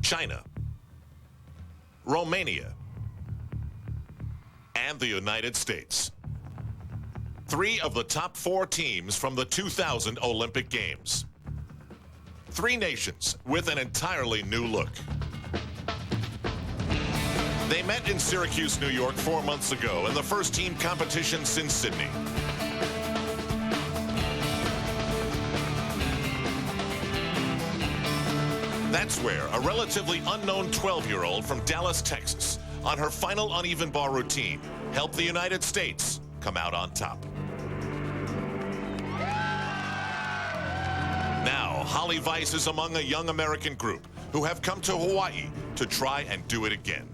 China, Romania, and the United States. 3 of the top 4 teams from the 2000 Olympic Games. 3 nations with an entirely new look. They met in Syracuse, New York 4 months ago in the first team competition since Sydney. That's where a relatively unknown 12-year-old from Dallas, Texas, on her final uneven bar routine, helped the United States come out on top. Now, Holly Weiss is among a young American group who have come to Hawaii to try and do it again.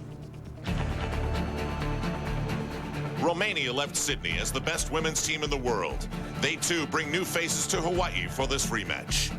Romania left Sydney as the best women's team in the world. They, too, bring new faces to Hawaii for this rematch.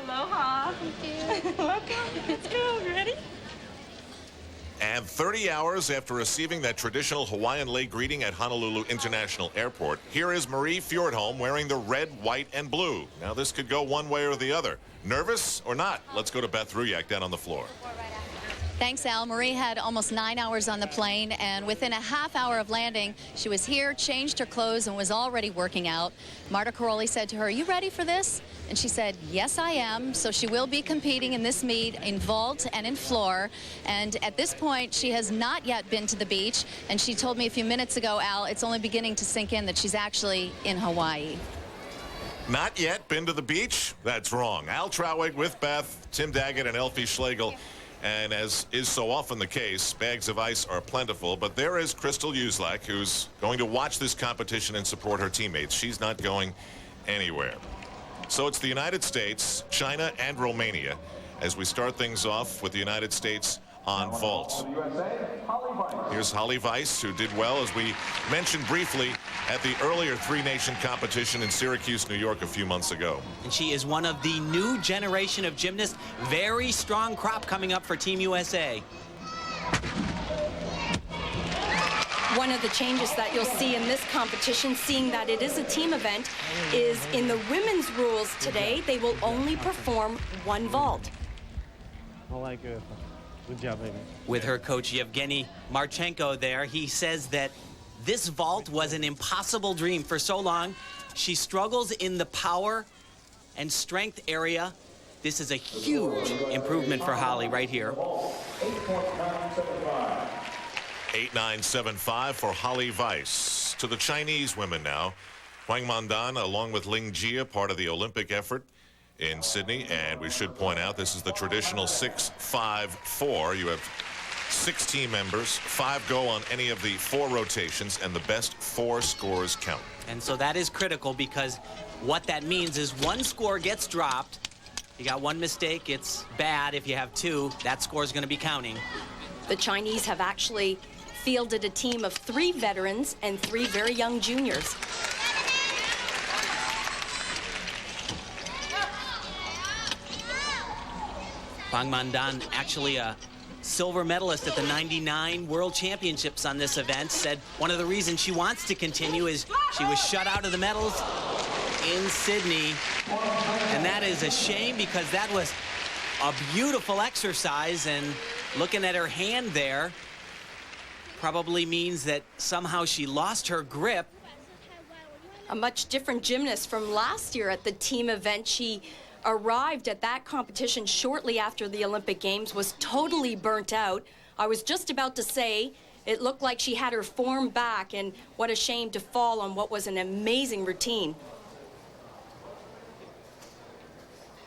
Aloha. Thank you. Welcome. Let's go. Ready? And 30 hours after receiving that traditional Hawaiian lei greeting at Honolulu International Airport, here is Marie Fjordholm wearing the red, white, and blue. Now, this could go one way or the other. Nervous or not? Let's go to Beth Ruyak down on the floor. Thanks, Al. Marie had almost 9 hours on the plane, and within a half hour of landing, she was here, changed her clothes, and was already working out. Marta Caroli said to her, "Are you ready for this?" And she said, "Yes, I am." So she will be competing in this meet in vault and in floor. And at this point, she has not yet been to the beach. And she told me a few minutes ago, Al, it's only beginning to sink in that she's actually in Hawaii. Not yet been to the beach? That's wrong. Al Trautwig with Beth, Tim Daggett, and Elfie Schlegel. And as is so often the case, bags of ice are plentiful. But there is Crystal Uslak, who's going to watch this competition and support her teammates. She's not going anywhere. So it's the United States, China, and Romania as we start things off with the United States on vault. Here's Holly Weiss, who did well, as we mentioned briefly, at the earlier 3-nation competition in Syracuse, New York, a few months ago. And she is one of the new generation of gymnasts. Very strong crop coming up for Team USA. One of the changes that you'll see in this competition, seeing that it is a team event, is in the women's rules today, they will only perform one vault. I like it. Good job, baby. With her coach Yevgeny Marchenko there, he says that this vault was an impossible dream for so long. She struggles in the power and strength area. This is a huge improvement for Holly right here. 8.975 for Holly Weiss. To the Chinese women now. Huang Mandan, along with Ling Jia, part of the Olympic effort in Sydney. And we should point out this is the traditional 6-5-4. You have 6 team members. 5 go on any of the 4 rotations, and the best 4 scores count. And so that is critical, because what that means is one score gets dropped. You got one mistake, it's bad. If you have 2, that score is going to be counting. The Chinese have actually fielded a team of 3 veterans and 3 very young juniors. Hwang Man-dan, actually a silver medalist at the '99 World Championships on this event, said one of the reasons she wants to continue is she was shut out of the medals in Sydney. And that is a shame because that was a beautiful exercise, and looking at her hand there probably means that somehow she lost her grip. A much different gymnast from last year at the team event. She arrived at that competition shortly after the Olympic Games, was totally burnt out. I was just about to say it looked like she had her form back, and what a shame to fall on what was an amazing routine.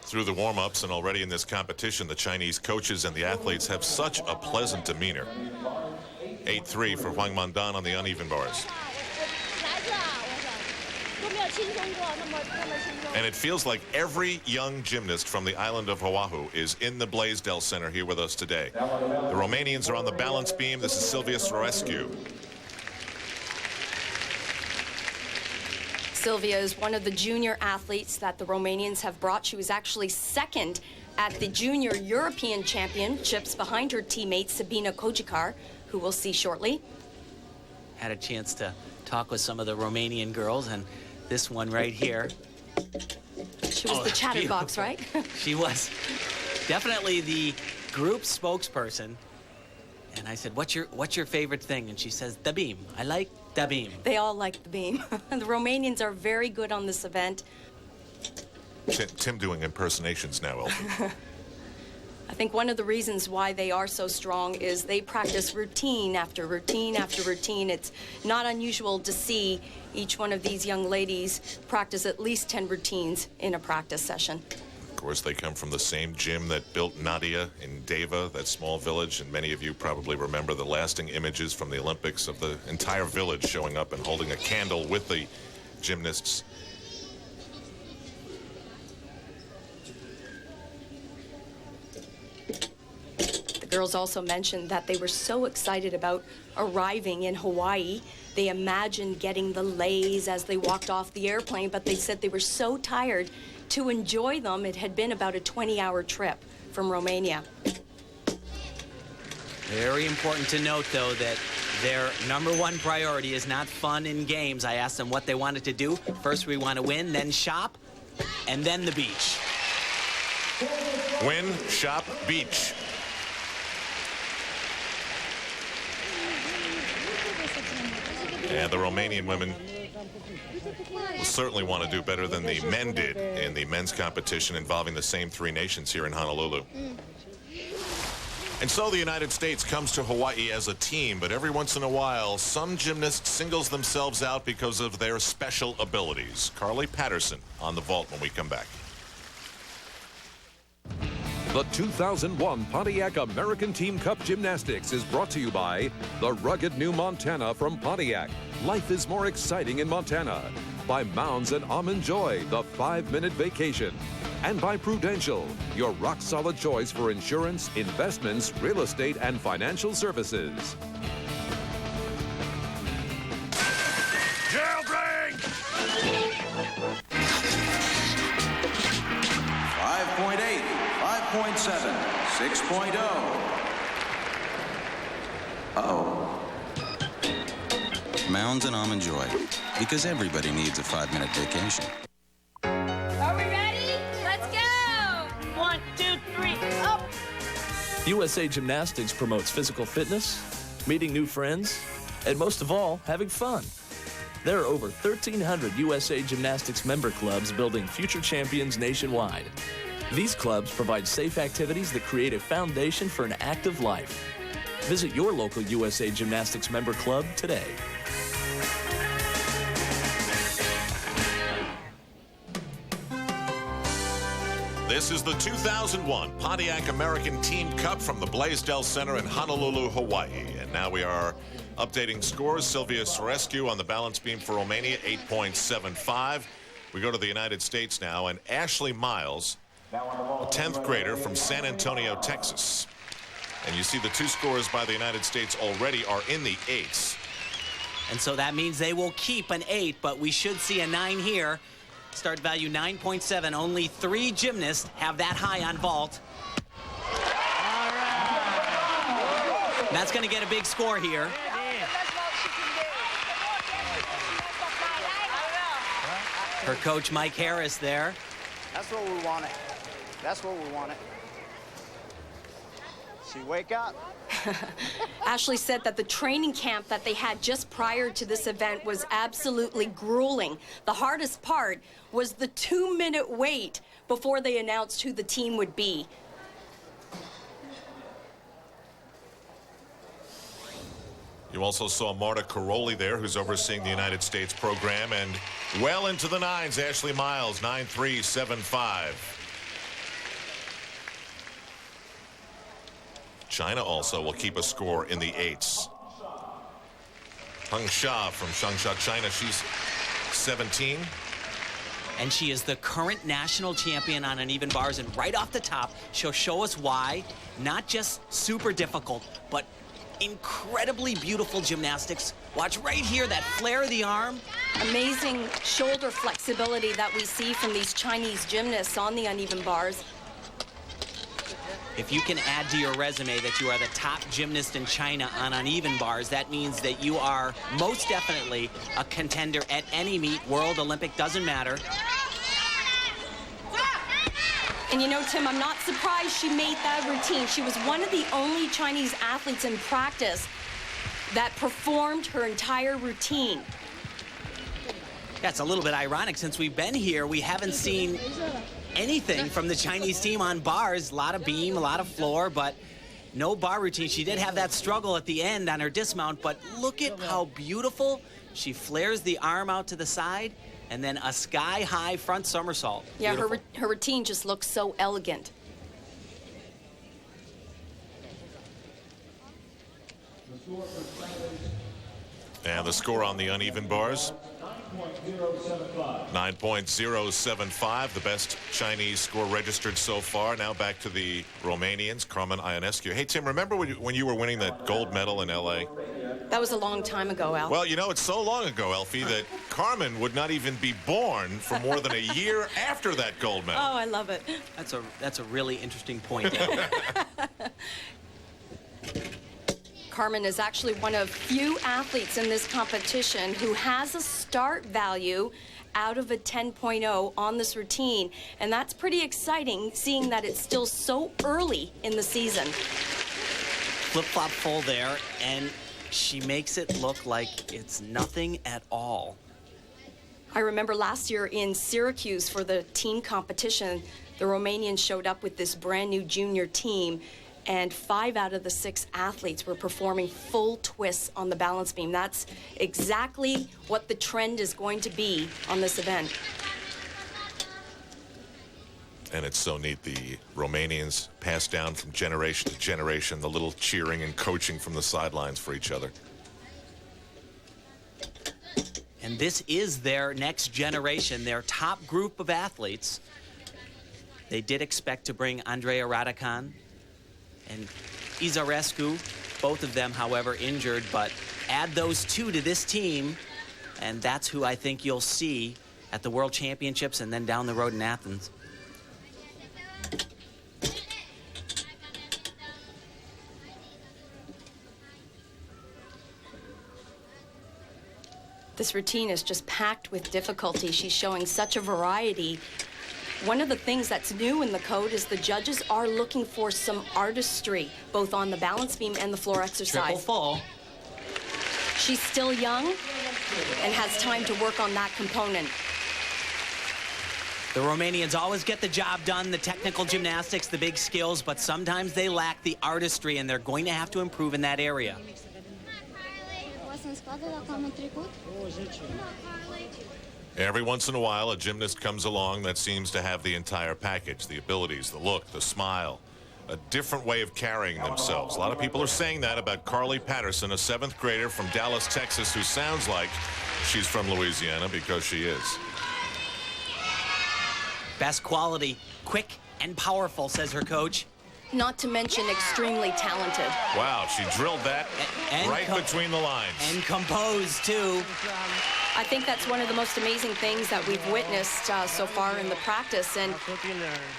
Through the warm-ups and already in this competition, the Chinese coaches and the athletes have such a pleasant demeanor. 8-3 for Hwang Man-dan on the uneven bars. And it feels like every young gymnast from the island of Oahu is in the Blaisdell Center here with us today. The Romanians are on the balance beam. This is Silvia Sorescu. Silvia is one of the junior athletes that the Romanians have brought. She was actually second at the Junior European Championships behind her teammate Sabina Kojikar, who we'll see shortly. Had a chance to talk with some of the Romanian girls, and this one right here. She was the chatterbox, right? She was definitely the group spokesperson. And I said, what's your favorite thing? And she says, the beam. I like the beam. They all like the beam. The Romanians are very good on this event. Tim doing impersonations now, Elfie. I think one of the reasons why they are so strong is they practice routine after routine after routine. It's not unusual to see each one of these young ladies practice at least 10 routines in a practice session. Of course, they come from the same gym that built Nadia in Deva, that small village, and many of you probably remember the lasting images from the Olympics of the entire village showing up and holding a candle with the gymnasts. The girls also mentioned that they were so excited about arriving in Hawaii. They imagined getting the leis as they walked off the airplane, but they said they were so tired to enjoy them. It had been about a 20-hour trip from Romania. Very important to note, though, that their #1 priority is not fun in games. I asked them what they wanted to do. First, we want to win, then shop, and then the beach. Win, shop, beach. And the Romanian women will certainly want to do better than the men did in the men's competition involving the same 3 nations here in Honolulu. And so the United States comes to Hawaii as a team, but every once in a while, some gymnast singles themselves out because of their special abilities. Carly Patterson on the vault when we come back. The 2001 Pontiac American Team Cup Gymnastics is brought to you by the rugged new Montana from Pontiac. Life is more exciting in Montana. By Mounds and Almond Joy, the 5-minute vacation. And by Prudential, your rock-solid choice for insurance, investments, real estate, and financial services. Jailbreak! 5.8, 5.7, 6.0. Uh-oh. Mounds and Almond Joy, because everybody needs a 5-minute vacation. Are we ready? Let's go! 1, 2, 3, up! USA Gymnastics promotes physical fitness, meeting new friends, and most of all, having fun. There are over 1,300 USA Gymnastics member clubs building future champions nationwide. These clubs provide safe activities that create a foundation for an active life. Visit your local USA Gymnastics member club today. This is the 2001 Pontiac American Team Cup from the Blaisdell Center in Honolulu, Hawaii. And now we are updating scores. Silvia Sorescu on the balance beam for Romania, 8.75. We go to the United States now, and Ashley Miles, a 10th grader from San Antonio, Texas. And you see the two scores by the United States already are in the 8s. And so that means they will keep an 8, but we should see a 9 here. Start value 9.7. Only 3 gymnasts have that high on vault. That's going to get a big score here. Her coach, Mike Harris, there. That's what we wanted. That's what we wanted. See, wake up. Ashley said that the training camp that they had just prior to this event was absolutely grueling. The hardest part was the 2-minute wait before they announced who the team would be. You also saw Marta Caroli there, who's overseeing the United States program, and well into the 9s, Ashley Miles, 9.375. China also will keep a score in the 8s. Heng Xia from Changsha, China, she's 17. And she is the current national champion on uneven bars. And right off the top, she'll show us why. Not just super difficult, but incredibly beautiful gymnastics. Watch right here, that flare of the arm. Amazing shoulder flexibility that we see from these Chinese gymnasts on the uneven bars. If you can add to your resume that you are the top gymnast in China on uneven bars, that means that you are most definitely a contender at any meet, world, Olympic, doesn't matter. And you know, Tim, I'm not surprised she made that routine. She was one of the only Chinese athletes in practice that performed her entire routine. That's a little bit ironic. Since we've been here, we haven't seen anything from the Chinese team on bars. A lot of beam, a lot of floor, but no bar routine. She did have that struggle at the end on her dismount, but look at how beautiful. She flares the arm out to the side, and then a sky-high front somersault. Yeah, her routine just looks so elegant. And the score on the uneven bars, 9.075, the best Chinese score registered so far. Now back to the Romanians, Carmen Ionescu. Hey, Tim, remember when you were winning that gold medal in L.A.? That was a long time ago, Al. Well, you know, it's so long ago, Elfie, that Carmen would not even be born for more than a year after that gold medal. Oh, I love it. That's a really interesting point, Al. Carmen is actually one of few athletes in this competition who has a start value out of a 10.0 on this routine, and that's pretty exciting, seeing that it's still so early in the season. Flip-flop full there, and she makes it look like it's nothing at all. I remember last year in Syracuse for the team competition, the Romanians showed up with this brand new junior team, and 5 out of the 6 athletes were performing full twists on the balance beam. That's exactly what the trend is going to be on this event. And it's so neat, the Romanians pass down from generation to generation, the little cheering and coaching from the sidelines for each other. And this is their next generation, their top group of athletes. They did expect to bring Andreea Radacan and Izarescu, both of them, however, injured, but add those two to this team, and that's who I think you'll see at the World Championships and then down the road in Athens. This routine is just packed with difficulty. She's showing such a variety. One of the things that's new in the code is the judges are looking for some artistry, both on the balance beam and the floor exercise. Triple full. She's still young and has time to work on that component. The Romanians always get the job done, the technical gymnastics, the big skills, but sometimes they lack the artistry, and they're going to have to improve in that area. Every once in a while, a gymnast comes along that seems to have the entire package, the abilities, the look, the smile, a different way of carrying themselves. A lot of people are saying that about Carly Patterson, a 7th grader from Dallas, Texas, who sounds like she's from Louisiana because she is. Best quality, quick and powerful, says her coach. not to mention extremely talented. Wow, she drilled that right between the lines. And composed, too. I think that's one of the most amazing things that we've witnessed so far in the practice. And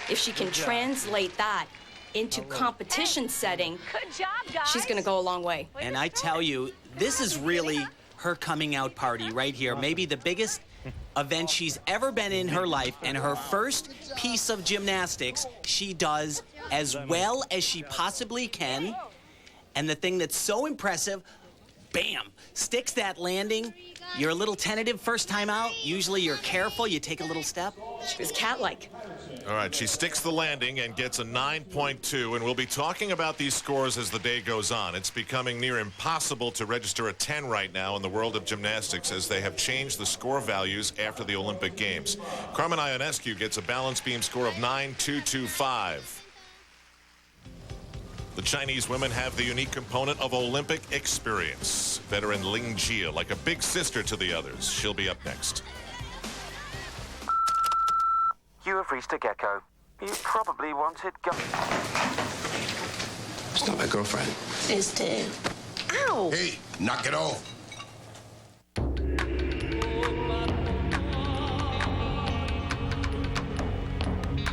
if she can translate that into competition setting, Good job, guys. she's going to go a long way. And I tell you, this is really her coming out party right here. Maybe the biggest event she's ever been in her life, and her first piece of gymnastics she does as well as she possibly can. And the thing that's so impressive, bam, sticks that landing. You're a little tentative first time out. Usually you're careful, you take a little step. She was cat-like. All right, she sticks the landing and gets a 9.2, and we'll be talking about these scores as the day goes on. It's becoming near impossible to register a 10 right now in the world of gymnastics, as they have changed the score values after the Olympic Games. Carmen Ionescu gets a balance beam score of 9.225. The Chinese women have the unique component of Olympic experience. Veteran Ling Jia, like a big sister to the others. She'll be up next. You have reached a gecko. You probably wanted It's not my girlfriend. It's too. Ow! Hey, knock it off.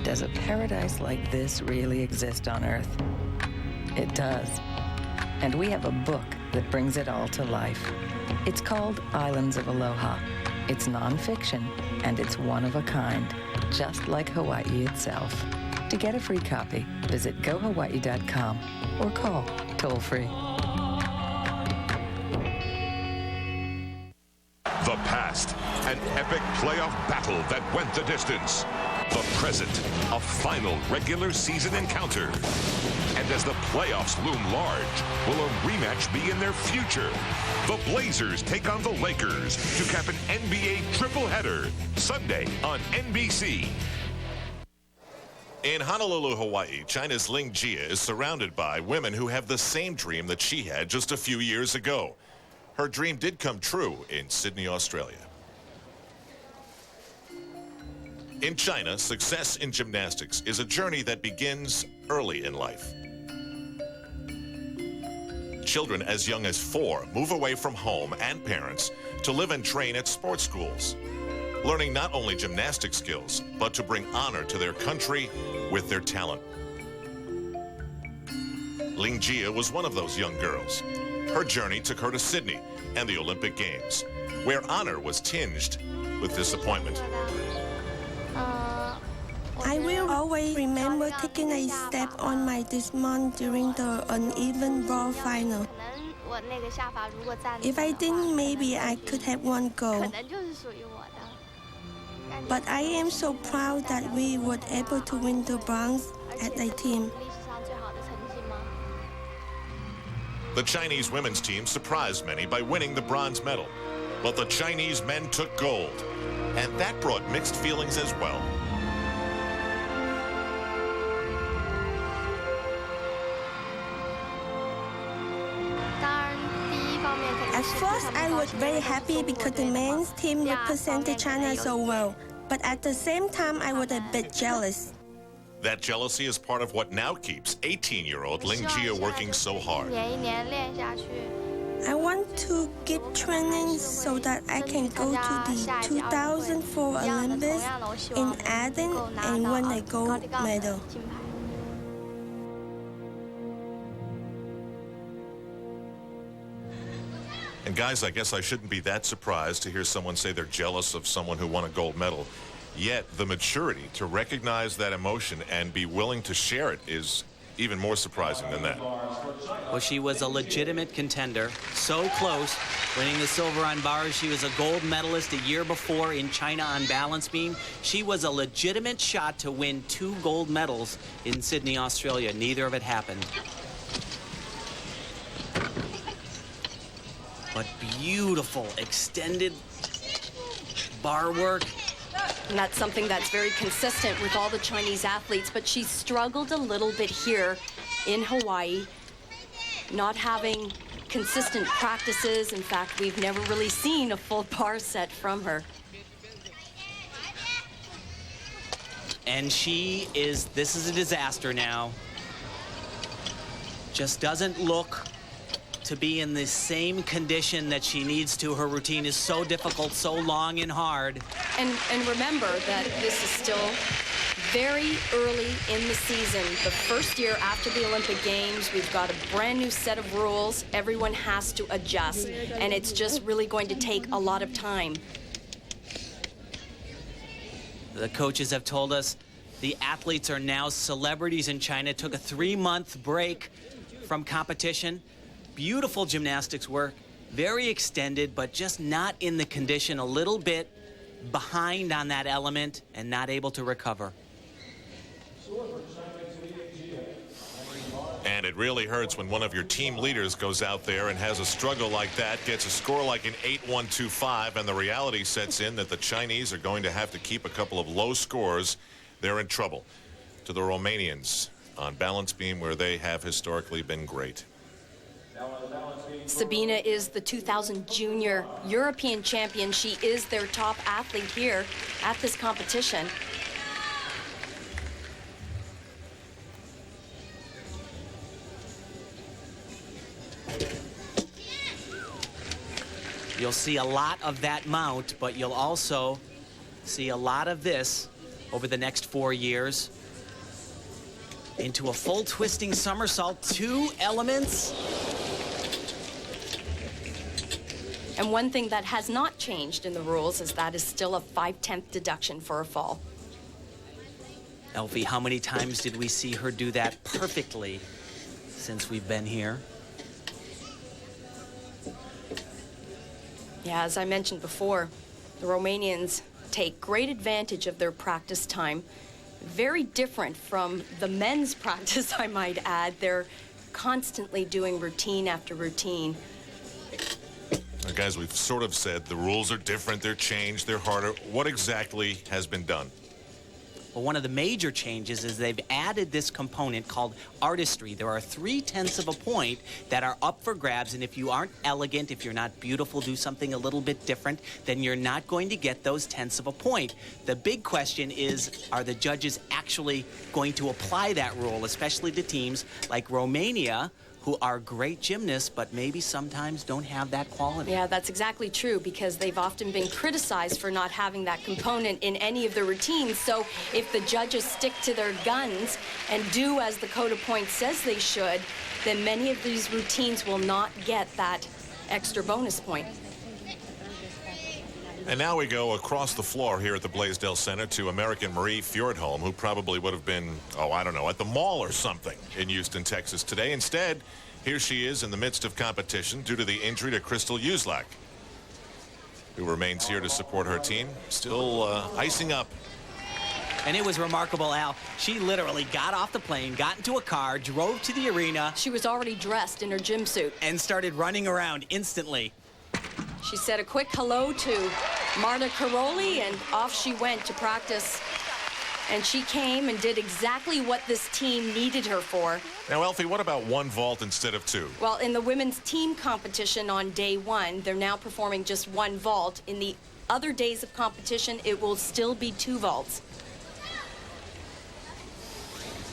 Does a paradise like this really exist on Earth? It does. And we have a book that brings it all to life. It's called Islands of Aloha. It's nonfiction, and it's one of a kind, just like Hawaii itself. To get a free copy, visit gohawaii.com or call toll-free. The past, an epic playoff battle that went the distance. The present, a final regular season encounter. And as the playoffs loom large, will a rematch be in their future? The Blazers take on the Lakers to cap an NBA tripleheader Sunday on NBC. In Honolulu, Hawaii, China's Ling Jia is surrounded by women who have the same dream that she had just a few years ago. Her dream did come true in Sydney, Australia. In China, success in gymnastics is a journey that begins early in life. Children as young as 4 move away from home and parents to live and train at sports schools, learning not only gymnastic skills, but to bring honor to their country with their talent. Ling Jia was one of those young girls. Her journey took her to Sydney and the Olympic Games, where honor was tinged with disappointment. I will always remember taking a step on my dismount during the uneven ball final. If I didn't, maybe I could have won gold. But I am so proud that we were able to win the bronze as a team. The Chinese women's team surprised many by winning the bronze medal, but the Chinese men took gold, and that brought mixed feelings as well. At first, I was very happy because the men's team represented China so well. But at the same time, I was a bit jealous. That jealousy is part of what now keeps 18-year-old Ling Jia working so hard. I want to get training so that I can go to the 2004 Olympics in Athens and win a gold medal. And guys, I guess I shouldn't be that surprised to hear someone say they're jealous of someone who won a gold medal. Yet the maturity to recognize that emotion and be willing to share it is even more surprising than that. Well, she was a legitimate contender, so close, winning the silver on bars. She was a gold medalist a year before in China on balance beam. She was a legitimate shot to win 2 gold medals in Sydney, Australia. Neither of it happened. But beautiful extended bar work. And that's something that's very consistent with all the Chinese athletes, but she struggled a little bit here in Hawaii, not having consistent practices. In fact, we've never really seen a full bar set from her. And this is a disaster now. just doesn't look to be in the same condition that she needs to. Her routine is so difficult, so long and hard. And remember that this is still very early in the season. The first year after the Olympic Games, we've got a brand new set of rules. Everyone has to adjust, and it's just really going to take a lot of time. The coaches have told us the athletes are now celebrities in China. Took a 3-month break from competition. Beautiful gymnastics work, very extended, but just not in the condition, a little bit behind on that element and not able to recover. And it really hurts when one of your team leaders goes out there and has a struggle like that, gets a score like an 8-1-2-5, and the reality sets in that the Chinese are going to have to keep a couple of low scores. They're in trouble. To the Romanians on balance beam, where they have historically been great. Sabina is the 2000 Junior European champion. She is their top athlete here at this competition. You'll see a lot of that mount, but you'll also see a lot of this over the next 4 years. Into a full twisting somersault, 2 elements. And one thing that has not changed in the rules is that is still a 5/10 deduction for a fall. Elfie, how many times did we see her do that perfectly since we've been here? Yeah, as I mentioned before, the Romanians take great advantage of their practice time. Very different from the men's practice, I might add. They're constantly doing routine after routine. Guys, we've sort of said the rules are different, they're changed, they're harder. What exactly has been done? Well, one of the major changes is they've added this component called artistry. There are 3/10 of a point that are up for grabs, and if you aren't elegant, if you're not beautiful, do something a little bit different, then you're not going to get those 10ths of a point. The big question is, are the judges actually going to apply that rule, especially to teams like Romania, who are great gymnasts, but maybe sometimes don't have that quality? Yeah, that's exactly true, because they've often been criticized for not having that component in any of their routines. So if the judges stick to their guns and do as the code of points says they should, then many of these routines will not get that extra bonus point. And now we go across the floor here at the Blaisdell Center to American Marie Fjordholm, who probably would have been, oh, I don't know, at the mall or something in Houston, Texas today. Instead, here she is in the midst of competition due to the injury to Crystal Uslak, who remains here to support her team, still icing up. And it was remarkable, Al. She literally got off the plane, got into a car, drove to the arena. She was already dressed in her gym suit. And started running around instantly. She said a quick hello to Marta Caroli, and off she went to practice. And she came and did exactly what this team needed her for. Now, Elfie, what about 1 vault instead of 2? Well, in the women's team competition on day 1, they're now performing just 1 vault. In the other days of competition, it will still be 2 vaults.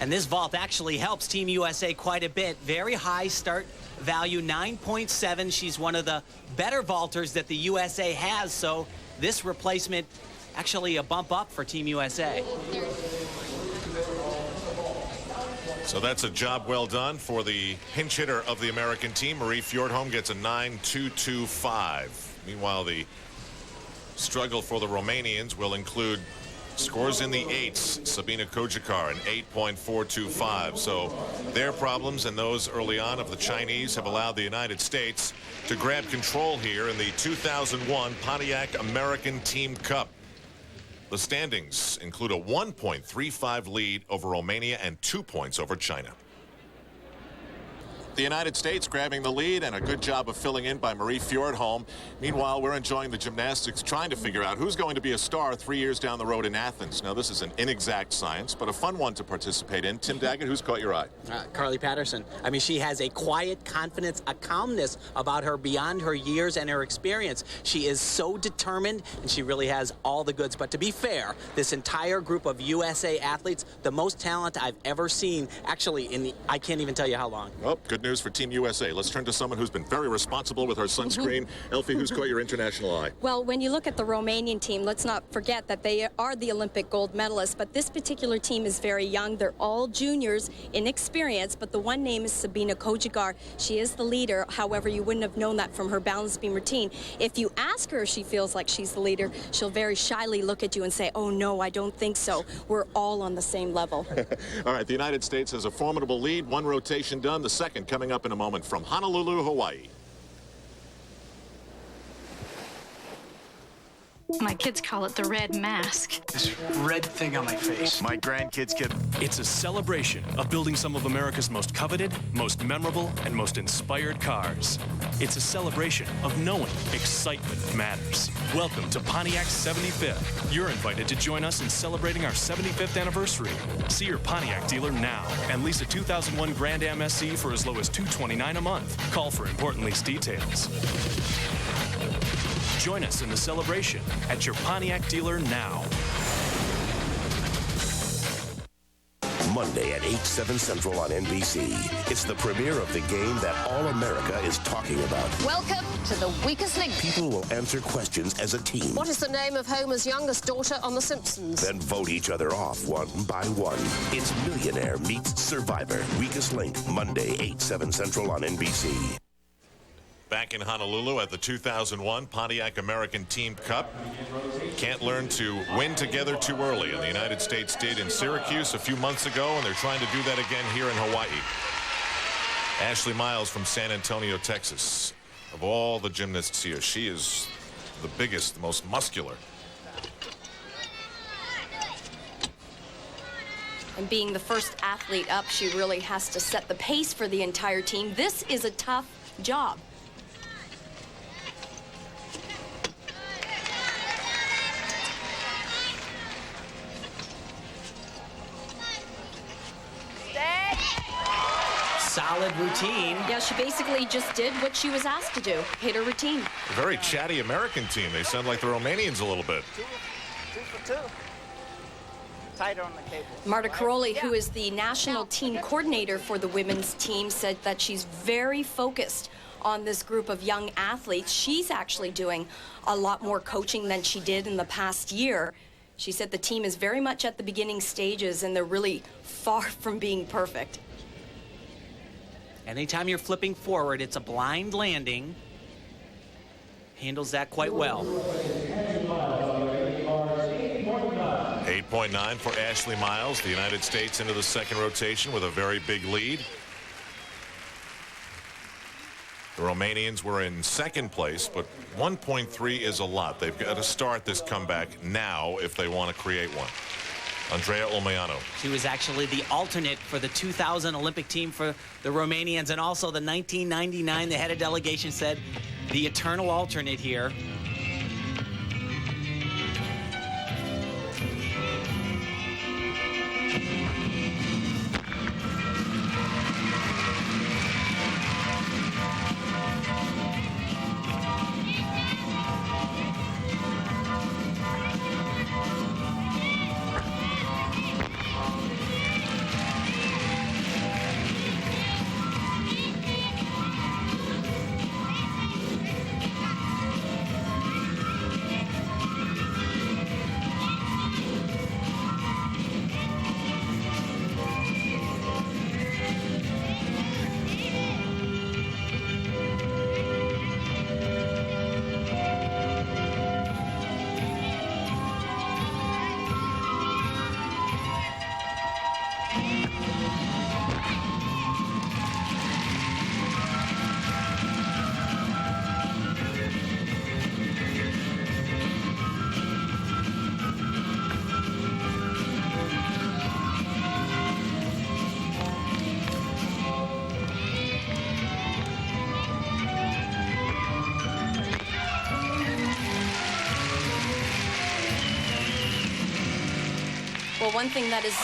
And this vault actually helps Team USA quite a bit. Very high start value, 9.7. She's one of the better vaulters that the USA has, so this replacement actually a bump up for Team USA. So that's a job well done for the pinch hitter of the American team. Marie Fjordholm gets a 9.225. Meanwhile, the struggle for the Romanians will include scores in the 8s. Sabina Kojakar, an 8.425. So their problems and those early on of the Chinese have allowed the United States to grab control here in the 2001 Pontiac American Team Cup. The standings include a 1.35 lead over Romania and 2 points over China. The United States grabbing the lead, and a good job of filling in by Marie Fjordholm. Meanwhile, we're enjoying the gymnastics, trying to figure out who's going to be a star 3 years down the road in Athens. Now, this is an inexact science, but a fun one to participate in. Tim Daggett, who's caught your eye? Carly Patterson. I mean, she has a quiet confidence, a calmness about her beyond her years and her experience. She is so determined, and she really has all the goods. But to be fair, this entire group of USA athletes, the most talent I've ever seen, actually, I can't even tell you how long. Oh, good news for Team USA. Let's turn to someone who's been very responsible with her sunscreen. Elfie, who's caught your international eye? Well, when you look at the Romanian team, let's not forget that they are the Olympic gold medalists, but this particular team is very young. They're all juniors in experience, but the one name is Sabina Kojigar. She is the leader. However, you wouldn't have known that from her balance beam routine. If you ask her if she feels like she's the leader, she'll very shyly look at you and say, oh, no, I don't think so. We're all on the same level. All right, the United States has a formidable lead. One rotation done, the second coming up in a moment from Honolulu, Hawaii. My kids call it the red mask. This red thing on my face. My grandkids get... It's a celebration of building some of America's most coveted, most memorable, and most inspired cars. It's a celebration of knowing excitement matters. Welcome to Pontiac's 75th. You're invited to join us in celebrating our 75th anniversary. See your Pontiac dealer now and lease a 2001 Grand Am SE for as low as $229 a month. Call for important lease details. Join us in the celebration at your Pontiac dealer now. Monday at 8, 7 Central on NBC. It's the premiere of the game that all America is talking about. Welcome to The Weakest Link. People will answer questions as a team. What is the name of Homer's youngest daughter on The Simpsons? Then vote each other off one by one. It's Millionaire Meets Survivor. Weakest Link, Monday, 8, 7 Central on NBC. Back in Honolulu at the 2001 Pontiac American Team Cup. Can't learn to win together too early, and the United States did in Syracuse a few months ago, and they're trying to do that again here in Hawaii. Ashley Miles from San Antonio, Texas. Of all the gymnasts here, she is the biggest, the most muscular. And being the first athlete up, she really has to set the pace for the entire team. This is a tough job. Solid routine. Yeah, she basically just did what she was asked to do. Hit her routine. A very chatty American team. They sound like the Romanians a little bit. 2 for 2. Tighter on the cable. Marta Caroli, who is the national team coordinator for the women's team, said that she's very focused on this group of young athletes. She's actually doing a lot more coaching than she did in the past year. She said the team is very much at the beginning stages, and they're really far from being perfect. Anytime you're flipping forward, it's a blind landing. Handles that quite well. 8.9 for Ashley Miles. The United States into the second rotation with a very big lead. The Romanians were in second place, but 1.3 is a lot. They've got to start this comeback now if they want to create one. Andrea Olmeano. She was actually the alternate for the 2000 Olympic team for the Romanians, and also the 1999, the head of delegation said, the eternal alternate here. Well, one thing that is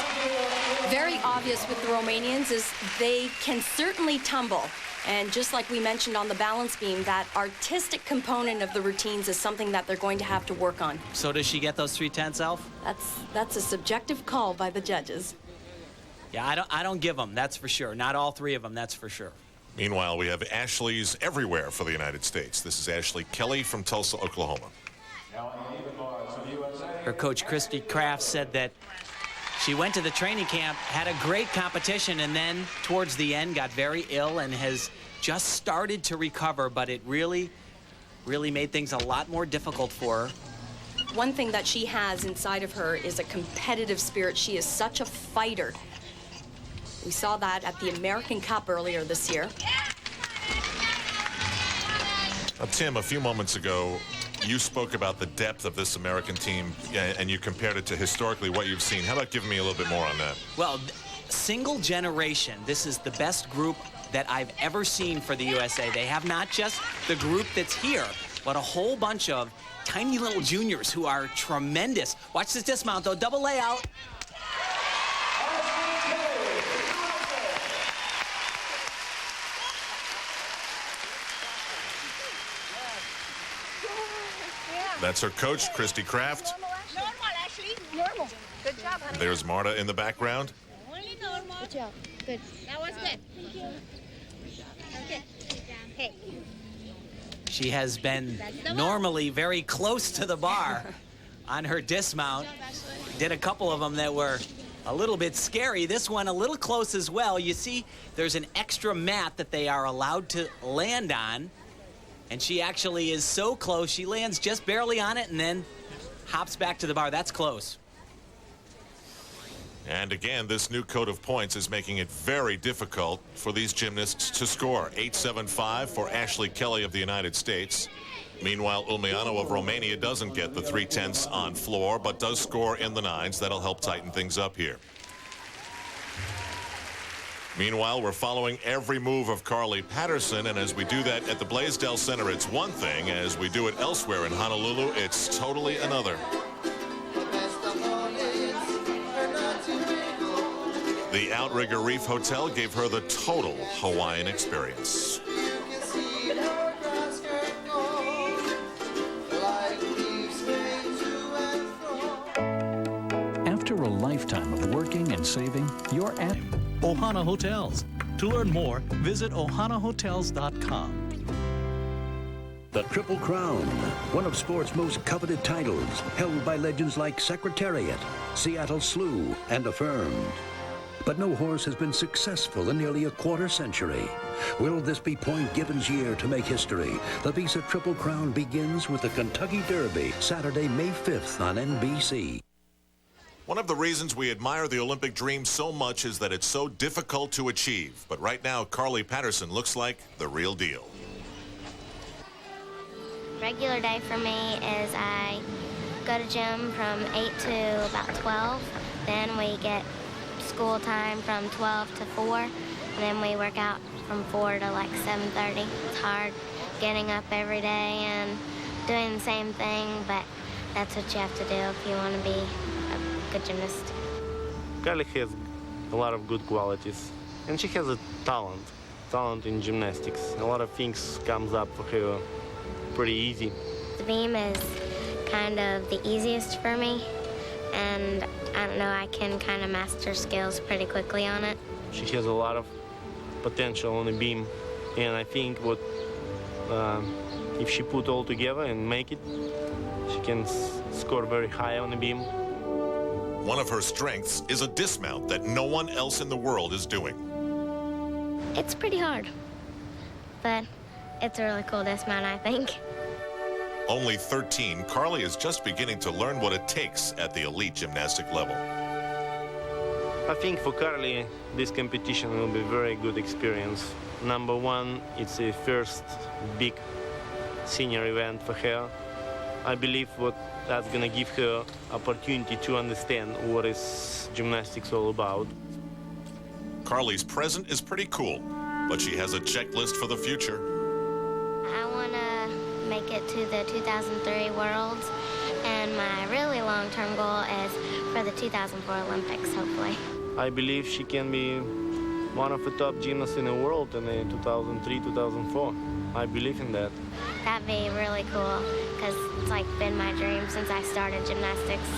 very obvious with the Romanians is they can certainly tumble. And just like we mentioned on the balance beam, that artistic component of the routines is something that they're going to have to work on. So does she get those 3/10, Alf? That's a subjective call by the judges. Yeah, I don't give them, that's for sure. Not all three of them, that's for sure. Meanwhile, we have Ashleys everywhere for the United States. This is Ashley Kelly from Tulsa, Oklahoma. Her coach, Christy Kraft, said that she went to the training camp, had a great competition, and then towards the end got very ill and has just started to recover, but it really made things a lot more difficult for her. One thing that she has inside of her is a competitive spirit. She is such a fighter. We saw that at the American Cup earlier this year. Tim, a few moments ago, you spoke about the depth of this American team, and you compared it to historically what you've seen. How about giving me a little bit more on that? Well, single generation, this is the best group that I've ever seen for the USA. They have not just the group that's here, but a whole bunch of tiny little juniors who are tremendous. Watch this dismount, though. Double layout. That's her coach, Christy Kraft. Normal, Ashley. Normal. Good job, honey. There's Marta in the background. Only normal. Good job. Good. That was good. Thank you. Okay. Hey. She has been normally very close to the bar on her dismount. Did a couple of them that were a little bit scary. This one a little close as well. You see, there's an extra mat that they are allowed to land on. And she actually is so close, she lands just barely on it and then hops back to the bar. That's close. And again, this new code of points is making it very difficult for these gymnasts to score. 8.75 for Ashley Kelly of the United States. Meanwhile, Ulmeanu of Romania doesn't get the 3/10 on floor, but does score in the 9s. That'll help tighten things up here. Meanwhile, we're following every move of Carly Patterson, and as we do that at the Blaisdell Center, it's one thing. As we do it elsewhere in Honolulu, it's totally another. The Outrigger Reef Hotel gave her the total Hawaiian experience. After a lifetime of working and saving, you're at Ohana Hotels. To learn more, visit ohanahotels.com. The Triple Crown, one of sport's most coveted titles, held by legends like Secretariat, Seattle Slew, and Affirmed. But no horse has been successful in nearly a quarter century. Will this be Point Gibbons' year to make history? The Visa Triple Crown begins with the Kentucky Derby, Saturday, May 5th on NBC. One of the reasons we admire the Olympic dream so much is that it's so difficult to achieve. But right now, Carly Patterson looks like the real deal. Regular day for me is I go to gym from 8 to about 12. Then we get school time from 12 to 4. And then we work out from 4 to like 7:30. It's hard getting up every day and doing the same thing, but that's what you have to do if you want to be a good gymnast. Carly has a lot of good qualities, and she has a talent in gymnastics. A lot of things comes up for her pretty easy. The beam is kind of the easiest for me, and I don't know, I can kind of master skills pretty quickly on it. She has a lot of potential on the beam, and I think what if she put all together and make it, she can score very high on the beam. One of her strengths is a dismount that no one else in the world is doing. It's pretty hard, but it's a really cool dismount, I think. Only 13, Carly is just beginning to learn what it takes at the elite gymnastic level. I think for Carly, this competition will be a very good experience. Number one, it's the first big senior event for her. I believe that's going to give her opportunity to understand what is gymnastics all about. Carly's present is pretty cool, but she has a checklist for the future. I want to make it to the 2003 Worlds, And my really long-term goal is for the 2004 Olympics, hopefully. I believe she can be one of the top gymnasts in the world in 2003, 2004. I believe in that. That'd be really cool, because it's like been my dream since I started gymnastics.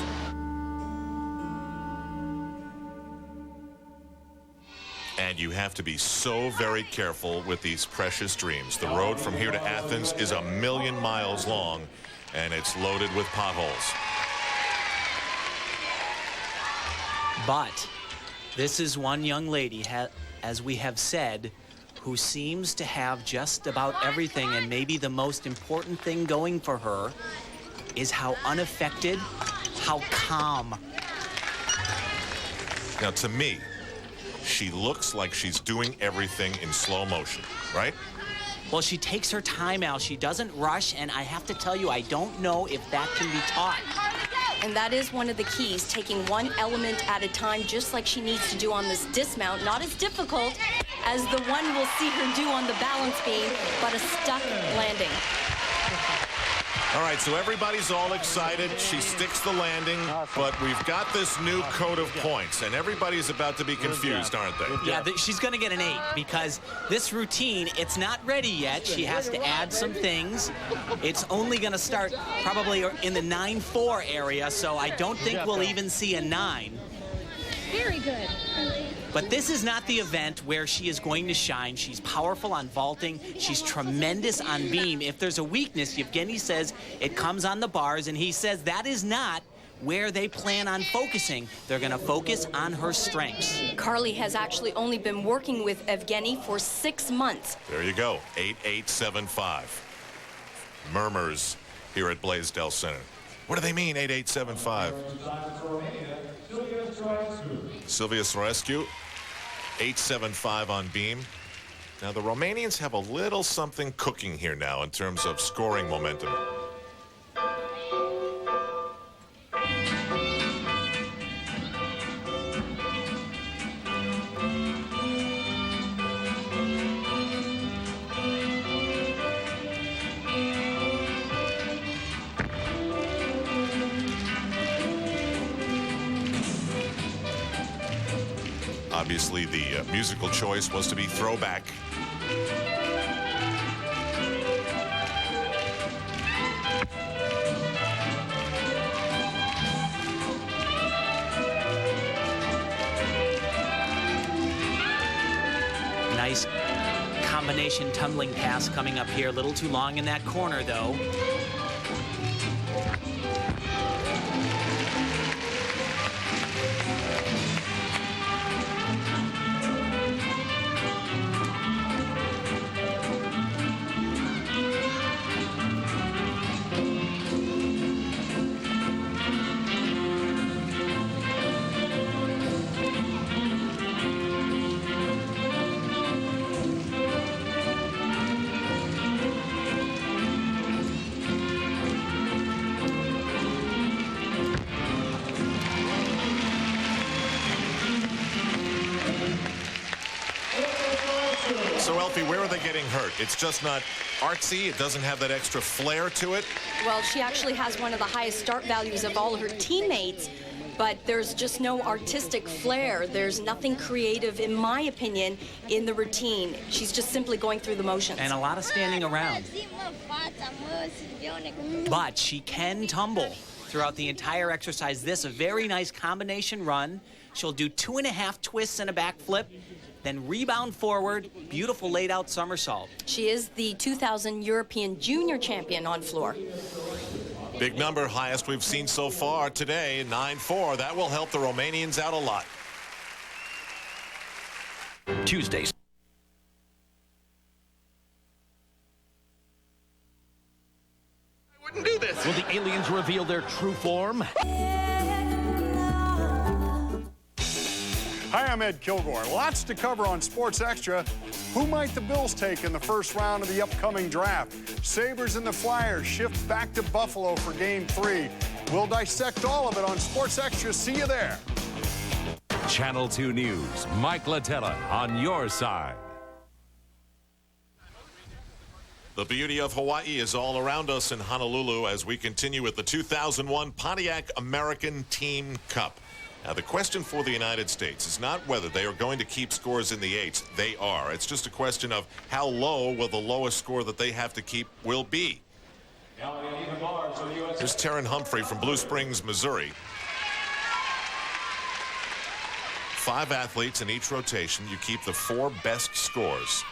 And you have to be so very careful with these precious dreams. The road from here to Athens is 1,000,000 miles long, and it's loaded with potholes. But this is one young lady, as we have said, who seems to have just about everything, and maybe the most important thing going for her is how unaffected, how calm. Now, to me, she looks like she's doing everything in slow motion, right? Well, she takes her time out. She doesn't rush, and I have to tell you, I don't know if that can be taught. And that is one of the keys, taking one element at a time, just like she needs to do on this dismount. Not as difficult as the one we'll see her do on the balance beam, but a stuck landing. All right, so everybody's all excited. She sticks the landing, but we've got this new code of points, and everybody's about to be confused, aren't they? Yeah, she's going to get an 8 because this routine, it's not ready yet. She has to add some things. It's only going to start probably in the 9-4 area, so I don't think we'll even see a 9. Very good. But this is not the event where she is going to shine. She's powerful on vaulting. She's tremendous on beam. If there's a weakness, Yevgeny says it comes on the bars, and he says that is not where they plan on focusing. They're going to focus on her strengths. Carly has actually only been working with Evgeny for 6 months. There you go, 8.875. Murmurs here at Blaisdell Center. What do they mean, 8.875? Sylvia Sorescu, 8.75 on beam. Now, the Romanians have a little something cooking here now in terms of scoring momentum. Obviously, the musical choice was to be Throwback. Nice combination tumbling pass coming up here. A little too long in that corner, though. So, Elfie, where are they getting hurt? It's just not artsy? It doesn't have that extra flair to it? Well, she actually has one of the highest start values of all her teammates, but there's just no artistic flair. There's nothing creative, in my opinion, in the routine. She's just simply going through the motions. And a lot of standing around. But she can tumble throughout the entire exercise. This, a very nice combination run. She'll do 2.5 twists and a backflip, then rebound forward, beautiful laid-out somersault. She is the 2000 European Junior Champion on floor. Big number, highest we've seen so far today, 9.4. That will help the Romanians out a lot. Tuesdays. I wouldn't do this. Will the aliens reveal their true form? Hi, I'm Ed Kilgore. Lots to cover on Sports Extra. Who might the Bills take in the first round of the upcoming draft? Sabres and the Flyers shift back to Buffalo for Game 3. We'll dissect all of it on Sports Extra. See you there. Channel 2 News, Mike Latella on your side. The beauty of Hawaii is all around us in Honolulu as we continue with the 2001 Pontiac American Team Cup. Now, the question for the United States is not whether they are going to keep scores in the eights. They are. It's just a question of how low will the lowest score that they have to keep will be. Here's Taryn Humphrey from Blue Springs, Missouri. 5 athletes in each rotation. You keep the 4 best scores.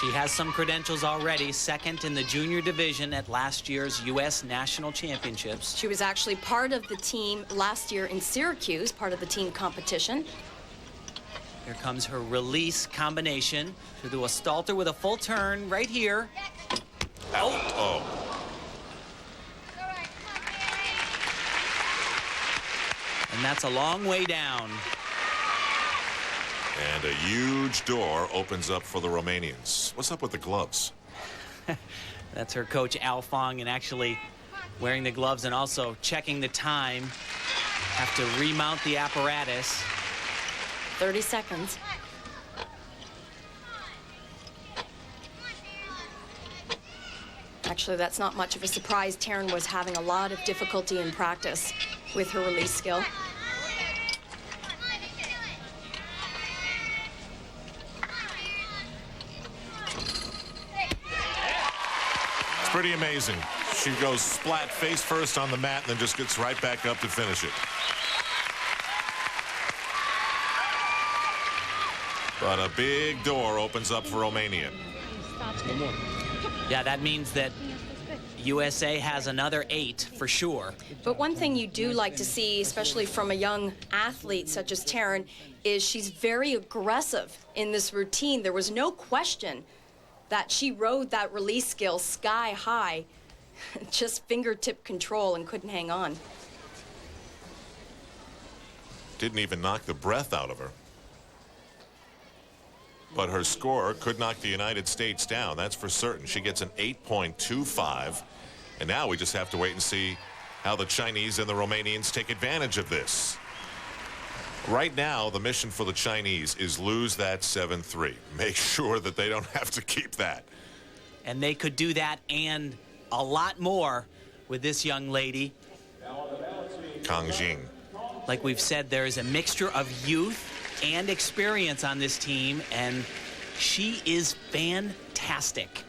She has some credentials already, second in the junior division at last year's U.S. National Championships. She was actually part of the team last year in Syracuse, part of the team competition. Here comes her release combination. She'll do a Stalter with a full turn right here. Oh. And that's a long way down. And a huge door opens up for the Romanians. What's up with the gloves? That's her coach, Al Fong, and actually wearing the gloves and also checking the time. Have to remount the apparatus. 30 seconds. Actually, that's not much of a surprise. Taryn was having a lot of difficulty in practice with her release skill. Pretty amazing. She goes splat face first on the mat and then just gets right back up to finish it. But a big door opens up for Romania. Yeah, that means that USA has another 8 for sure. But one thing you do like to see, especially from a young athlete such as Taryn, is she's very aggressive in this routine. There was no question that she rode that release skill sky high, just fingertip control, and couldn't hang on. Didn't even knock the breath out of her. But her score could knock the United States down, that's for certain. She gets an 8.25. And now we just have to wait and see how the Chinese and the Romanians take advantage of this. Right now, the mission for the Chinese is lose that 7-3. Make sure that they don't have to keep that. And they could do that and a lot more with this young lady. Kang Jing. Like we've said, there is a mixture of youth and experience on this team, and she is fantastic.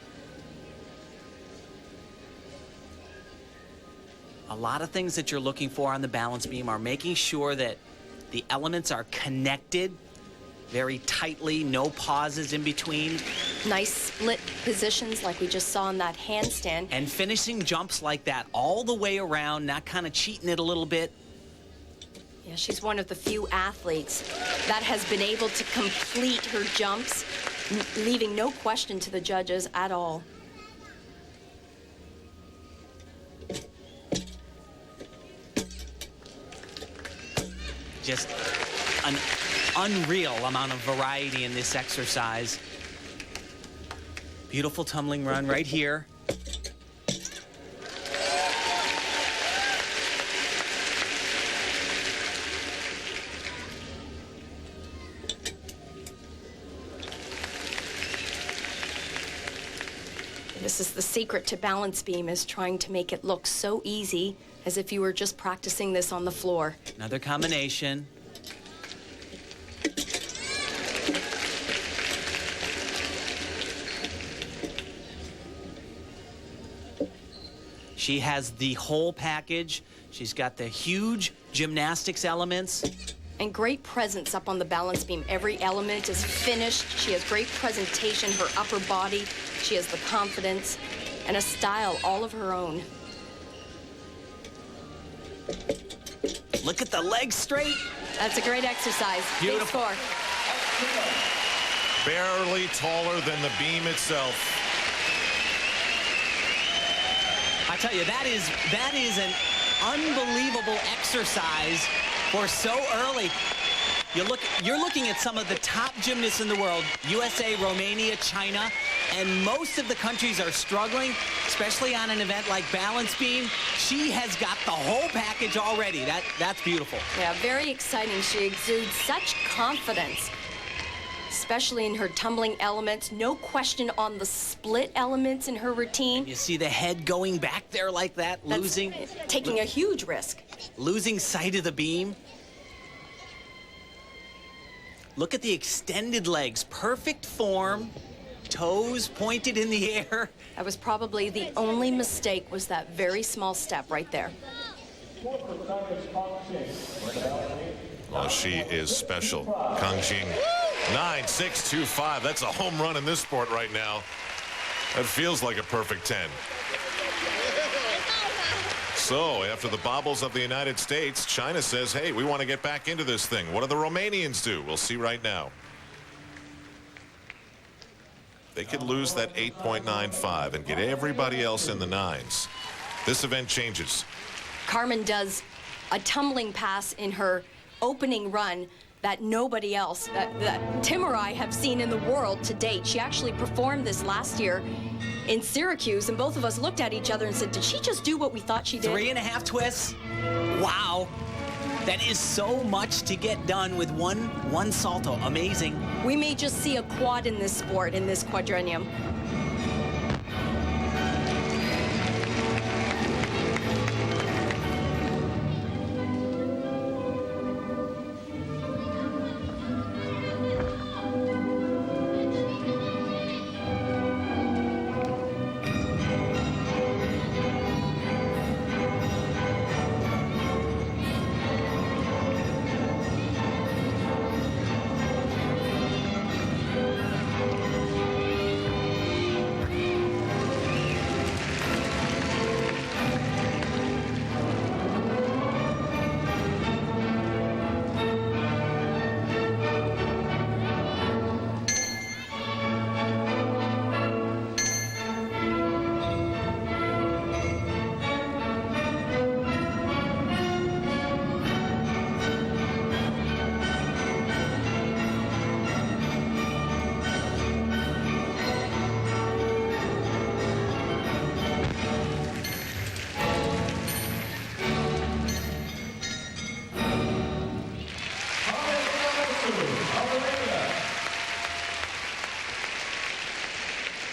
A lot of things that you're looking for on the balance beam are making sure that the elements are connected very tightly, no pauses in between. Nice split positions like we just saw in that handstand. And finishing jumps like that all the way around, not kind of cheating it a little bit. Yeah, she's one of the few athletes that has been able to complete her jumps, leaving no question to the judges at all. Just an unreal amount of variety in this exercise. Beautiful tumbling run right here. This is the secret to balance beam, is trying to make it look so easy, as if you were just practicing this on the floor. Another combination. She has the whole package. She's got the huge gymnastics elements. And great presence up on the balance beam. Every element is finished. She has great presentation, her upper body. She has the confidence and a style all of her own. Look at the legs straight. That's a great exercise. Beautiful. Big score. Barely taller than the beam itself. I tell you, that is an unbelievable exercise for so early. You're looking at some of the top gymnasts in the world, USA, Romania, China, and most of the countries are struggling, especially on an event like balance beam. She has got the whole package already. That's beautiful. Yeah, very exciting. She exudes such confidence. especially in her tumbling elements. No question on the split elements in her routine. You see the head going back there like that, taking a huge risk. Losing sight of the beam. Look at the extended legs, perfect form, toes pointed in the air. That was probably the only mistake, was that very small step right there. Well, she is special. Kang Jing, 9.625. That's a home run in this sport right now. That feels like a perfect 10. So, after the baubles of the United States, China says, hey, we want to get back into this thing. What do the Romanians do? We'll see right now. They could lose that 8.95 and get everybody else in the 9s. This event changes. Carmen does a tumbling pass in her opening run that nobody else, that Tim or I have seen in the world to date. She actually performed this last year in Syracuse, and both of us looked at each other and said, did she just do what we thought she did? 3.5 twists. Wow. That is so much to get done with one salto. Amazing. We may just see a quad in this sport, in this quadrennium.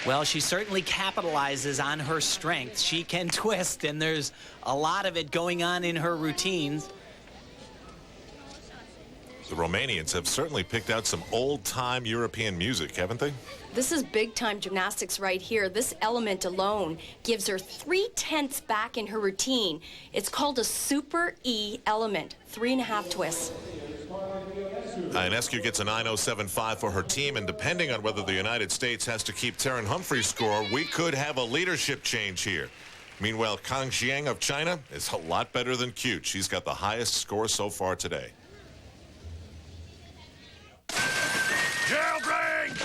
Well, she certainly capitalizes on her strength. She can twist, and there's a lot of it going on in her routines. The Romanians have certainly picked out some old-time European music, haven't they? This is big-time gymnastics right here. This element alone gives her 3/10 back in her routine. It's called a Super E element, 3.5 twists. Ionescu gets a 9.075 for her team, and depending on whether the United States has to keep Taryn Humphrey's score, we could have a leadership change here. Meanwhile, Kang Jiang of China is a lot better than cute. She's got the highest score so far today. Jailbreak!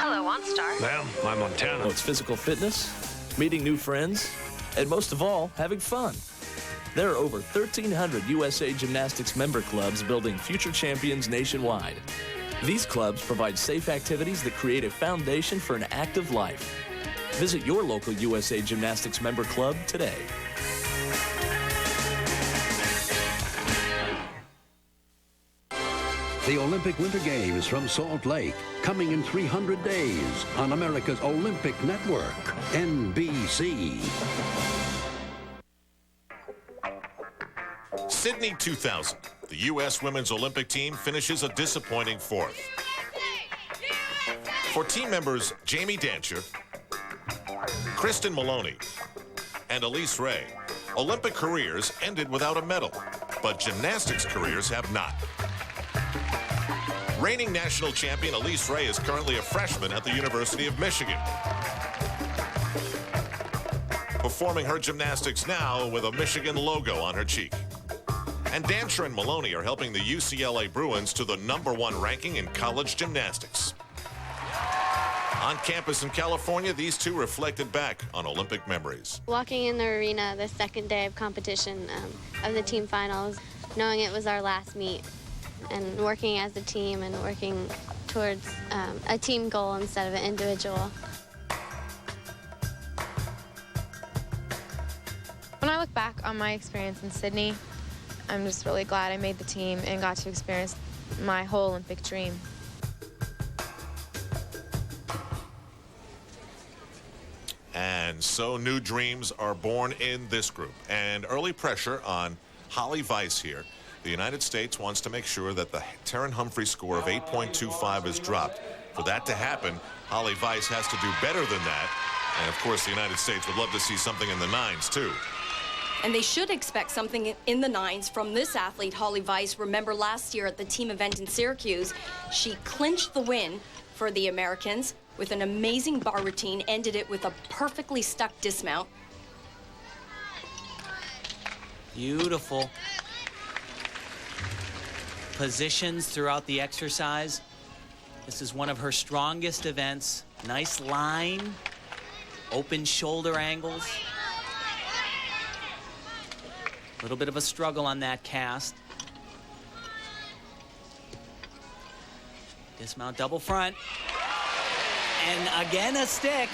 Hello, OnStar. Well, I'm Montana. It's physical fitness, meeting new friends, and most of all, having fun. There are over 1,300 USA Gymnastics member clubs building future champions nationwide. These clubs provide safe activities that create a foundation for an active life. Visit your local USA Gymnastics member club today. The Olympic Winter Games from Salt Lake, coming in 300 days on America's Olympic Network, NBC. Sydney 2000. The U.S. Women's Olympic team finishes a disappointing 4th. For team members Jamie Dancher, Kristen Maloney, and Elise Ray, Olympic careers ended without a medal, but gymnastics careers have not. Reigning national champion Elise Ray is currently a freshman at the University of Michigan, performing her gymnastics now with a Michigan logo on her cheek. And Dancher and Maloney are helping the UCLA Bruins to the #1 ranking in college gymnastics. On campus in California, these two reflected back on Olympic memories. Walking in the arena the second day of competition of the team finals, knowing it was our last meet, and working as a team and working towards a team goal instead of an individual. When I look back on my experience in Sydney, I'm just really glad I made the team and got to experience my whole Olympic dream. And so new dreams are born in this group. And early pressure on Holly Weiss here. The United States wants to make sure that the Taryn Humphrey score of 8.25 is dropped. For that to happen, Holly Weiss has to do better than that. And, of course, the United States would love to see something in the nines, too. And they should expect something in the nines from this athlete, Holly Weiss. Remember last year at the team event in Syracuse, she clinched the win for the Americans with an amazing bar routine, ended it with a perfectly stuck dismount. Beautiful positions throughout the exercise. This is one of her strongest events. Nice line, open shoulder angles. A little bit of a struggle on that cast. Dismount double front. And again, a stick.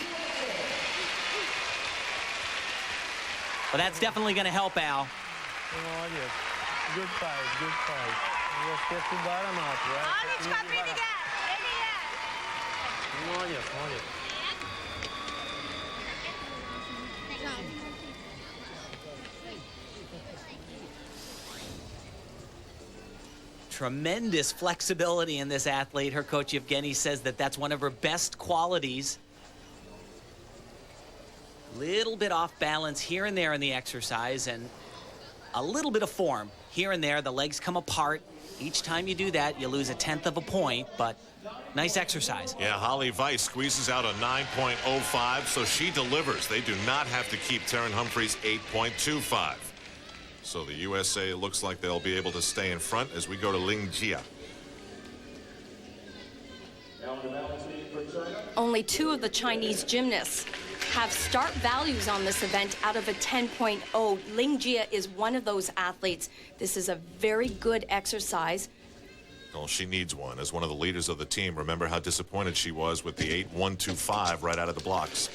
But that's definitely going to help Al. Good fight, good fight. Just get to bottom out, right? Tremendous flexibility in this athlete. Her coach, Evgeny, says that that's one of her best qualities. Little bit off balance here and there in the exercise, and a little bit of form here and there. The legs come apart. Each time you do that, you lose 1/10 of a point, but nice exercise. Yeah, Holly Weiss squeezes out a 9.05, so she delivers. They do not have to keep Taryn Humphreys 8.25. So the USA looks like they'll be able to stay in front as we go to Ling Jia. Only 2 of the Chinese gymnasts have start values on this event out of a 10.0. Ling Jia is one of those athletes. This is a very good exercise. Well, she needs one. As one of the leaders of the team, remember how disappointed she was with the 8.125 right out of the blocks.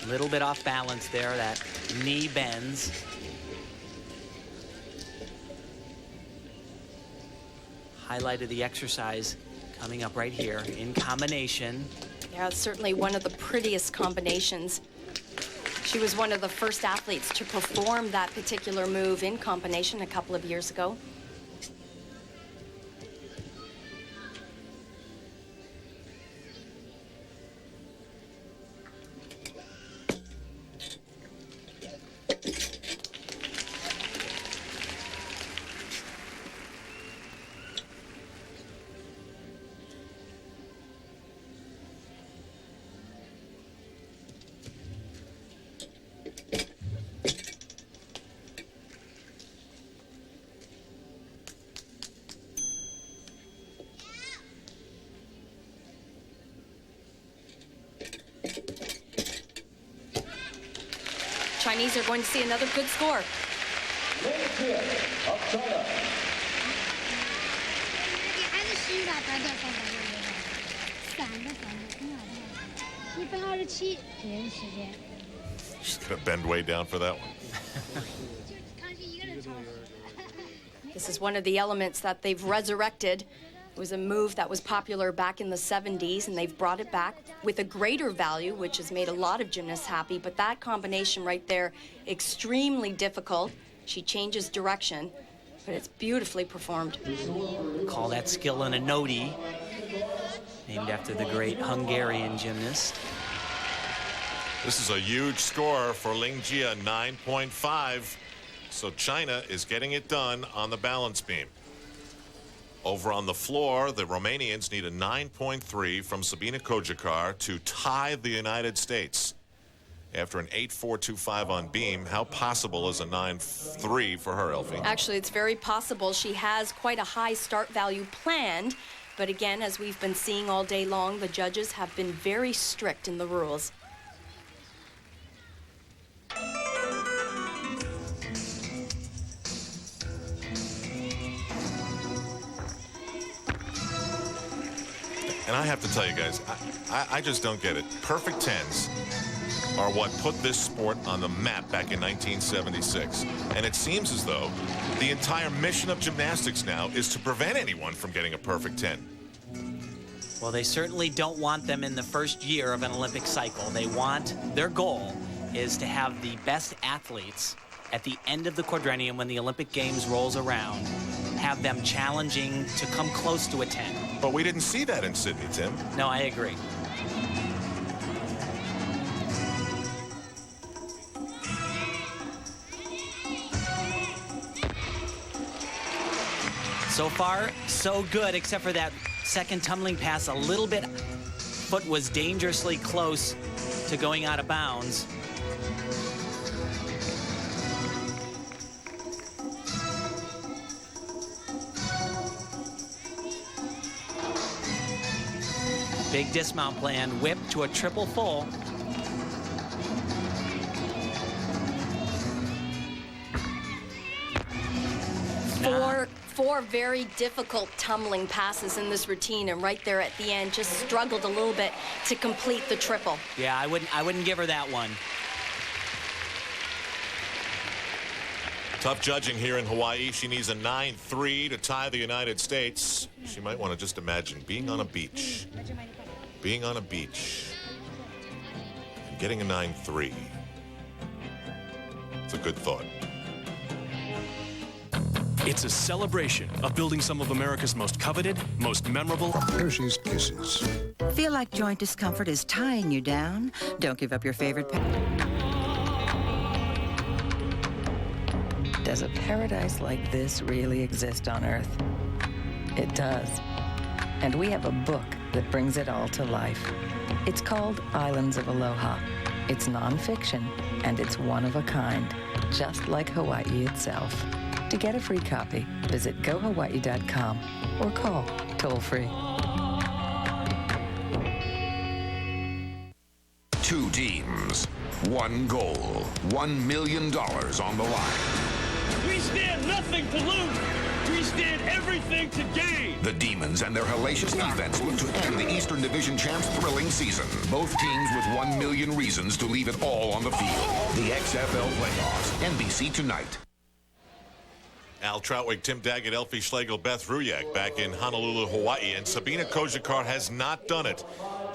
Little bit off balance there. That knee bends. Highlight of the exercise coming up right here in combination. Yeah, it's certainly one of the prettiest combinations. She was one of the first athletes to perform that particular move in combination a couple of years ago. Chinese are going to see another good score. She's going to bend way down for that one. This is one of the elements that they've resurrected. It was a move that was popular back in the 70s, and they've brought it back with a greater value, which has made a lot of gymnasts happy. But that combination right there, extremely difficult. She changes direction, but it's beautifully performed. Call that skill an anoti, named after the great Hungarian gymnast. This is a huge score for Ling Jia, 9.5. So China is getting it done on the balance beam. Over on the floor, the Romanians need a 9.3 from Sabina Kojakar to tie the United States. After an 8.425 on beam, how possible is a 9.3 for her, Elfie? Actually, it's very possible. She has quite a high start value planned, But again, as we've been seeing all day long, the judges have been very strict in the rules. And I have to tell you guys, I just don't get it. Perfect tens are what put this sport on the map back in 1976. And it seems as though the entire mission of gymnastics now is to prevent anyone from getting a perfect 10. Well, they certainly don't want them in the first year of an Olympic cycle. Their goal is to have the best athletes at the end of the quadrennium when the Olympic Games rolls around, have them challenging to come close to a 10. But we didn't see that in Sydney, Tim. No, I agree. So far, so good, except for that second tumbling pass. A little bit, foot was dangerously close to going out of bounds. Big dismount plan, whip to a triple full. Four very difficult tumbling passes in this routine, and right there at the end just struggled a little bit to complete the triple. Yeah, I wouldn't give her that one. Tough judging here in Hawaii. She needs a 9-3 to tie the United States. She might want to just imagine being on a beach. Being on a beach and getting a 9-3. It's a good thought. It's a celebration of building some of America's most coveted, most memorable Hershey's Kisses. Feel like joint discomfort is tying you down? Don't give up your favorite Does a paradise like this really exist on Earth? It does. And we have a book that brings it all to life. It's called Islands of Aloha. It's nonfiction, and it's one of a kind, just like Hawaii itself. To get a free copy, visit gohawaii.com or call toll-free. 2 teams, 1 goal, $1 million on the line. We stand nothing to lose. We stand everything to gain. The Demons and their hellacious defense look to end the Eastern Division champs' thrilling season. Both teams with 1 million reasons to leave it all on the field. The XFL playoffs, NBC tonight. Al Troutwig, Tim Daggett, Elfie Schlegel, Beth Ruyak back in Honolulu, Hawaii, and Sabina Kojikar has not done it.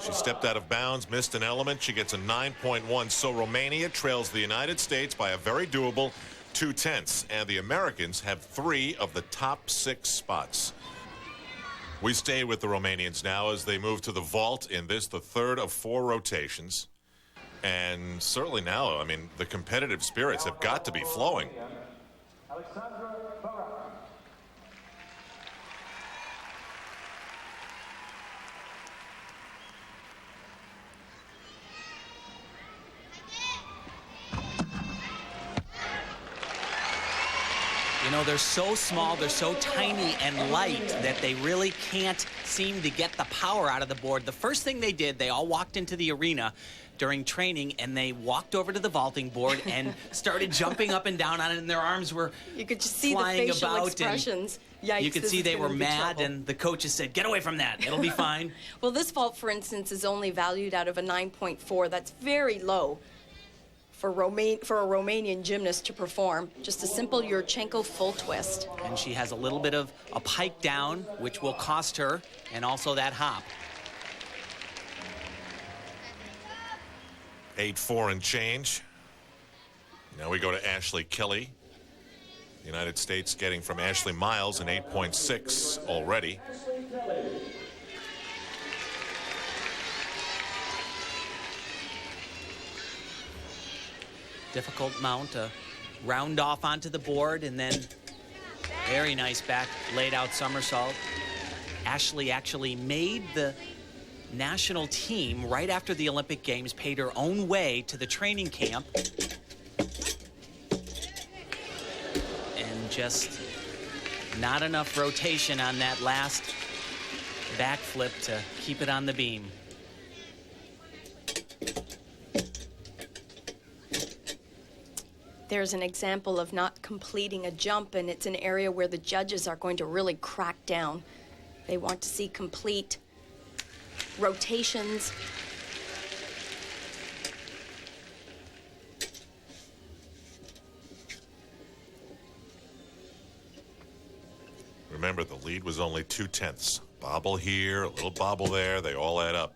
She stepped out of bounds, missed an element. She gets a 9.1. So Romania trails the United States by a very doable 2/10, and the Americans have 3 of the top 6 spots. We stay with the Romanians now as they move to the vault in this, the 3rd of 4 rotations. And certainly now, I mean, the competitive spirits have got to be flowing. You know, they're so small, they're so tiny and light that they really can't seem to get the power out of the board. The first thing they did, they all walked into the arena during training, and they walked over to the vaulting board and started jumping up and down on it, and their arms were You could just see the flying facial about. expressions. Yikes, you could this see is they gonna were be mad, trouble. and the coaches said, get away from that, it'll be fine. Well, this vault, for instance, is only valued out of a 9.4. That's very low for a Romanian gymnast to perform. Just a simple Yurchenko full twist. And she has a little bit of a pike down, which will cost her, and also that hop. 8-4 and change. Now we go to Ashley Kelly. The United States getting from Ashley Miles an 8.6 already. Difficult mount, round off onto the board, and then very nice back laid out somersault. Ashley actually made the national team right after the Olympic Games, paid her own way to the training camp. And just not enough rotation on that last backflip to keep it on the beam. There's an example of not completing a jump, and it's an area where the judges are going to really crack down. They want to see complete rotations. Remember, the lead was only 2/10. Bobble here, a little bobble there, they all add up.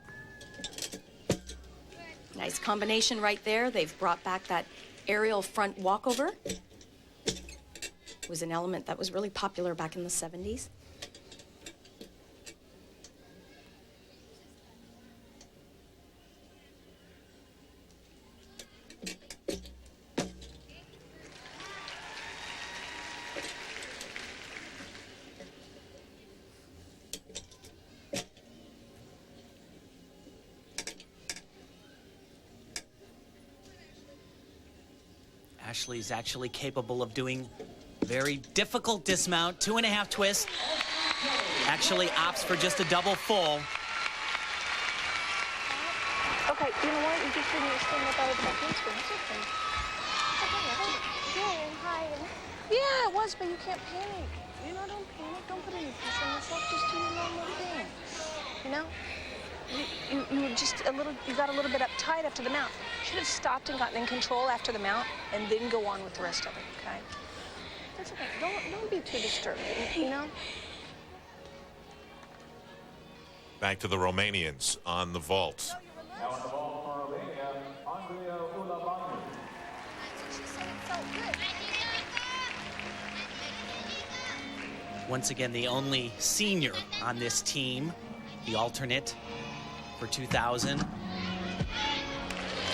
Nice combination right there. They've brought back that aerial front walkover. It was an element that was really popular back in the 70s. Ashley's actually capable of doing very difficult dismount, 2.5 twists. Actually opts for just a double full. Okay, you know what? You just didn't extend what that was about Kingston. It's okay. Yeah, it was, but you can't panic. You know, don't panic. Don't put any pressure on yourself. Just do your normal thing. You know? You were just a little, you got a little bit uptight after the mount. Should have stopped and gotten in control after the mount and then go on with the rest of it, okay? That's okay. Don't be too disturbed, you know? Back to the Romanians on the vault. Now on the vault for Romania, Andrea Ulabanu. Once again, the only senior on this team, the alternate for 2000.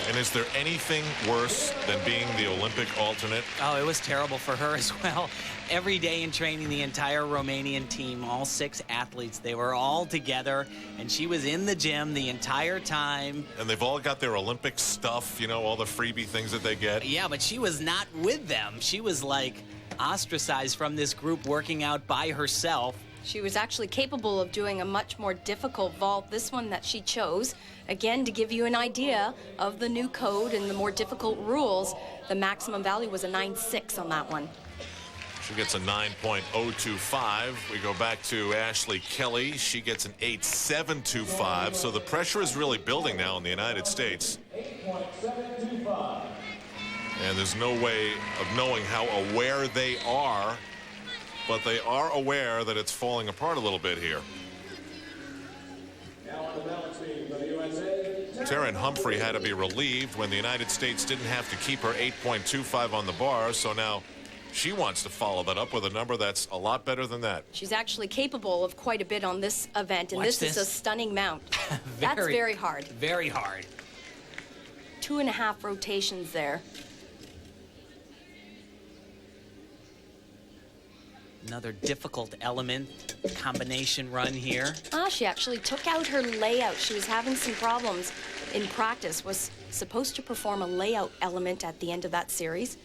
And is there anything worse than being the Olympic alternate? Oh, it was terrible for her as well. Every day in training, the entire Romanian team, all 6 athletes, they were all together, and she was in the gym the entire time. And they've all got their Olympic stuff, you know, all the freebie things that they get. Yeah, but she was not with them. She was like ostracized from this group, working out by herself. She was actually capable of doing a much more difficult vault, this one that she chose. Again, to give you an idea of the new code and the more difficult rules, the maximum value was a 9.6 on that one. She gets a 9.025. We go back to Ashley Kelly. She gets an 8.725. So the pressure is really building now in the United States. 8.725. And there's no way of knowing how aware they are, but they are aware that it's falling apart a little bit here. Now on the balance beam for the USA. Taryn Humphrey had to be relieved when the United States didn't have to keep her 8.25 on the bar, so now she wants to follow that up with a number that's a lot better than that. She's actually capable of quite a bit on this event, and this is a stunning mount. That's very hard. Very hard. 2.5 rotations there. Another difficult element, combination run here. She actually took out her layout. She was having some problems in practice, was supposed to perform a layout element at the end of that series.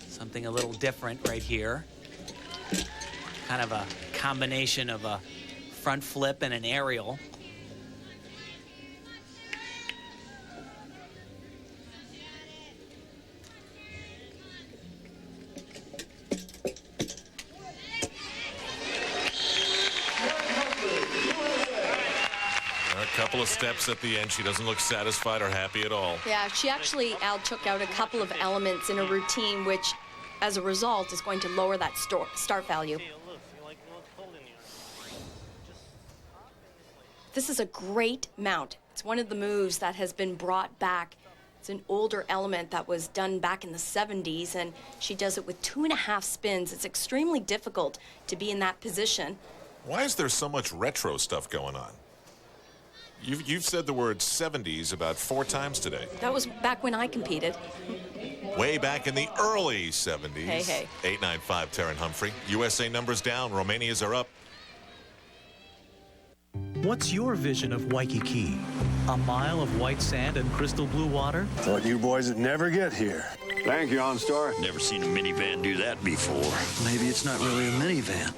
Something a little different right here. Kind of a combination of a front flip and an aerial. A couple of steps at the end. She doesn't look satisfied or happy at all. Yeah, she actually, Al, took out a couple of elements in a routine, which, as a result, is going to lower that start value. This is a great mount. It's one of the moves that has been brought back. It's an older element that was done back in the 70s, and she does it with 2.5 spins. It's extremely difficult to be in that position. Why is there so much retro stuff going on? You've said the word 70s about 4 times today. That was back when I competed. Way back in the early 70s. Hey. 895 Taryn Humphrey. USA numbers down. Romania's are up. What's your vision of Waikiki? A mile of white sand and crystal blue water? Thought you boys would never get here. Thank you, OnStar. Never seen a minivan do that before. Maybe it's not really a minivan.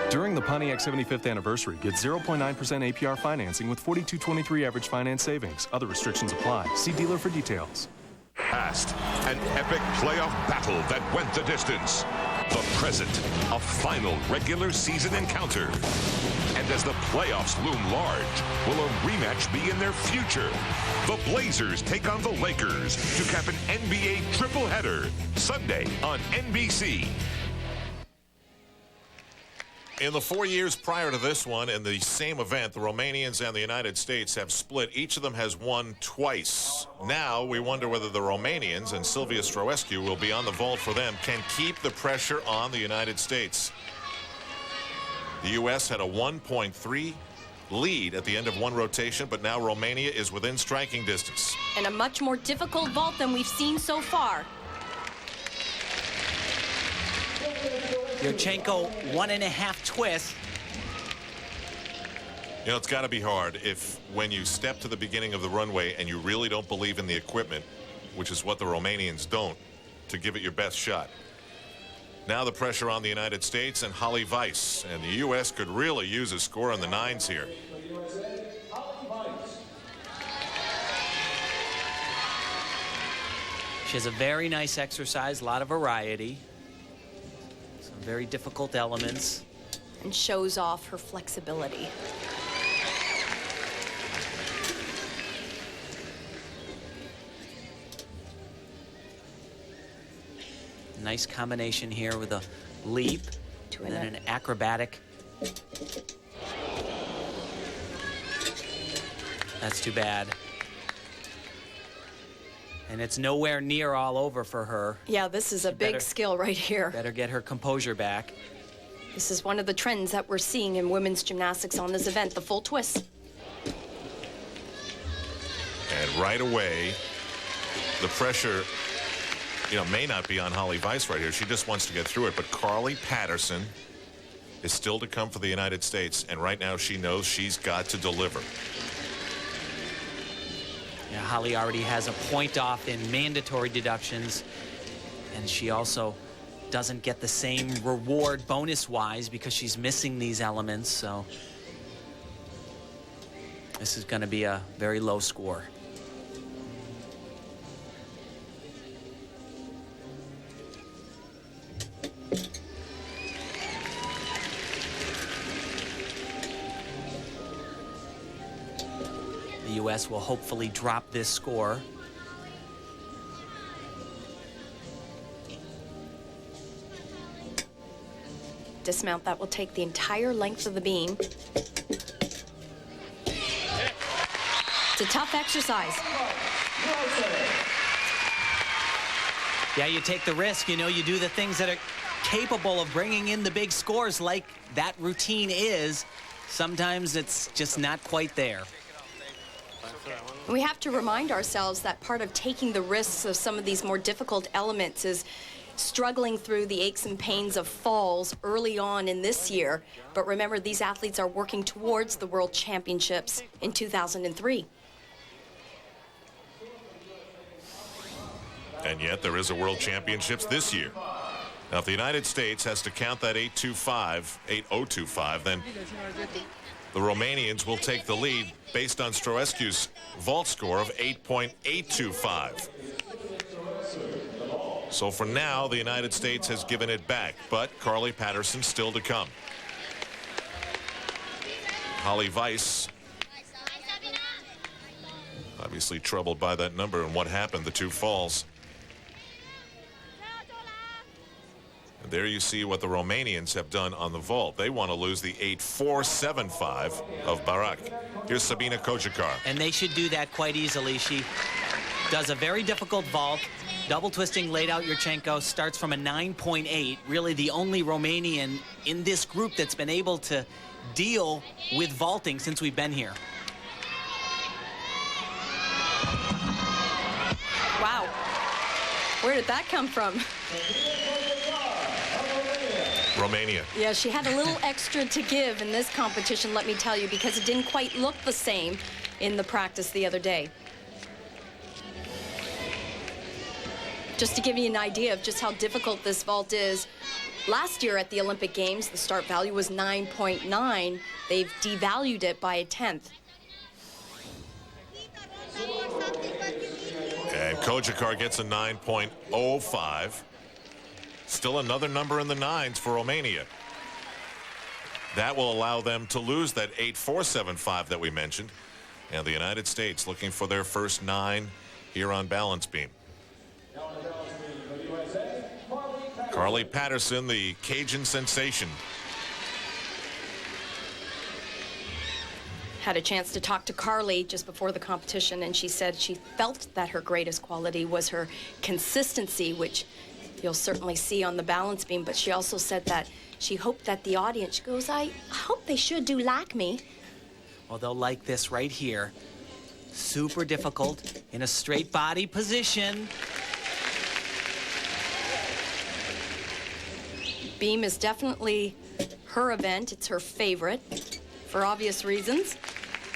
During the Pontiac 75th anniversary, get 0.9% APR financing with $42.23 average finance savings. Other restrictions apply. See dealer for details. Past, an epic playoff battle that went the distance. The present, a final regular season encounter. And as the playoffs loom large, will a rematch be in their future? The Blazers take on the Lakers to cap an NBA tripleheader Sunday on NBC. In the 4 years prior to this one, in the same event, the Romanians and the United States have split. Each of them has won twice. Now we wonder whether the Romanians and Silvia Stroescu will be on the vault for them, can keep the pressure on the United States. The U.S. had a 1.3 lead at the end of one rotation, but now Romania is within striking distance. And a much more difficult vault than we've seen so far. Yurchenko 1.5 twist. You know, it's got to be hard if when you step to the beginning of the runway and you really don't believe in the equipment, which is what the Romanians don't, to give it your best shot. Now the pressure on the United States and Holly Weiss, and the U.S. could really use a score in the 9s here. She has a very nice exercise, a lot of variety. Some very difficult elements. And shows off her flexibility. Nice combination here with a leap and then an acrobatic. That's too bad. And it's nowhere near all over for her. Yeah, this is a big skill right here. Better get her composure back. This is one of the trends that we're seeing in women's gymnastics on this event, the full twist. And right away, the pressure, you know, may not be on Holly Weiss right here. She just wants to get through it. But Carly Patterson is still to come for the United States. And right now she knows she's got to deliver. Yeah, Holly already has a point off in mandatory deductions. And she also doesn't get the same reward bonus-wise because she's missing these elements. So this is going to be a very low score. The U.S. will hopefully drop this score. Dismount that will take the entire length of the beam. It's a tough exercise. Yeah, you take the risk, you know, you do the things that are capable of bringing in the big scores like that routine is. Sometimes it's just not quite there. We have to remind ourselves that part of taking the risks of some of these more difficult elements is struggling through the aches and pains of falls early on in this year. But remember, these athletes are working towards the World Championships in 2003. And yet there is a World Championships this year. Now, if the United States has to count that 8.025, then the Romanians will take the lead based on Stroescu's vault score of 8.825. So for now, the United States has given it back, but Carly Patterson still to come. Holly Weiss, obviously troubled by that number and what happened, the 2 falls. And there you see what the Romanians have done on the vault. They want to lose the 8.475 of Barak. Here's Sabina Kojakar. And they should do that quite easily. She does a very difficult vault Double twisting laid out Yurchenko, starts from a 9.8. Really the only Romanian in this group that's been able to deal with vaulting since we've been here. Wow. Where did that come from? Romania. Yeah, she had a little extra to give in this competition, let me tell you, because it didn't quite look the same in the practice the other day. Just to give you an idea of just how difficult this vault is, last year at the Olympic Games, the start value was 9.9. They've devalued it by 1/10. And Kojakar gets a 9.05. Still another number in the nines for Romania. That will allow them to lose that 8.475 that we mentioned. And the United States looking for their first 9 here on balance beam. Carly Patterson, the Cajun sensation. Had a chance to talk to Carly just before the competition, and she said she felt that her greatest quality was her consistency, which you'll certainly see on the balance beam, but she also said that she hoped that the audience, she goes, I hope they should do like me. Well, they'll like this right here. Super difficult in a straight body position. Beam is definitely her event. It's her favorite for obvious reasons.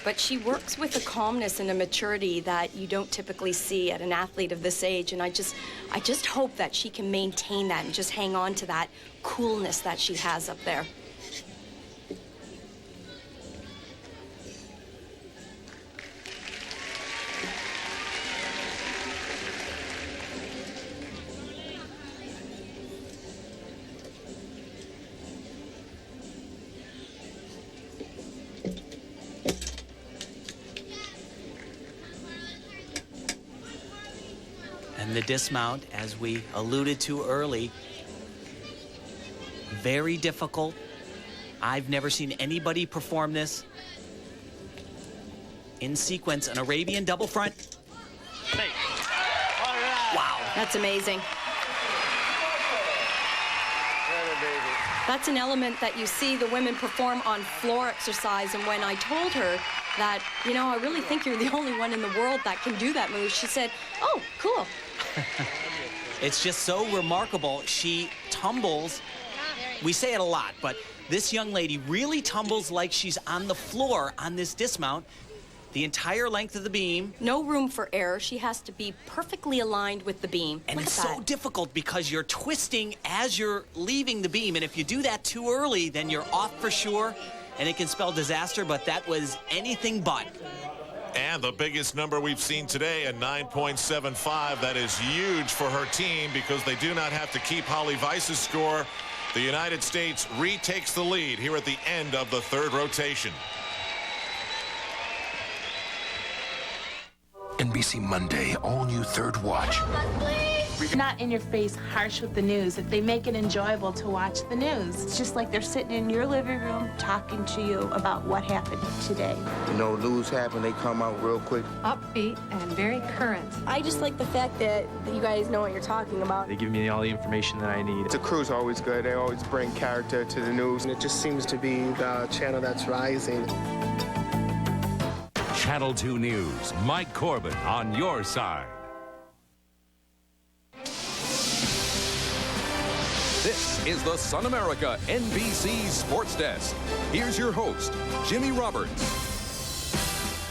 But she works with a calmness and a maturity that you don't typically see at an athlete of this age. And I just hope that she can maintain that and just hang on to that coolness that she has up there. And the dismount, as we alluded to early, very difficult. I've never seen anybody perform this in sequence. An Arabian double front. Wow. That's amazing. That's an element that you see the women perform on floor exercise. And when I told her that, you know, I really think you're the only one in the world that can do that move, she said, oh, cool. It's just so remarkable. She tumbles. We say it a lot, but this young lady really tumbles like she's on the floor on this dismount. The entire length of the beam. No room for error. She has to be perfectly aligned with the beam. And it's so difficult because you're twisting as you're leaving the beam. And if you do that too early, then you're off for sure. And it can spell disaster, but that was anything but. And the biggest number we've seen today, a 9.75. That is huge for her team because they do not have to keep Holly Weiss's score. The United States retakes the lead here at the end of the third rotation. NBC Monday, all new Third Watch. Not in your face, harsh with the news. If they make it enjoyable to watch the news, it's just like they're sitting in your living room talking to you about what happened today. You know, news happen, they come out real quick. Upbeat and very current. I just like the fact that you guys know what you're talking about. They give me all the information that I need. The crew's always good. They always bring character to the news, and it just seems to be the channel that's rising. Channel 2 News, Mike Corbin on your side. This is the Sun America NBC Sports Desk. Here's your host, Jimmy Roberts.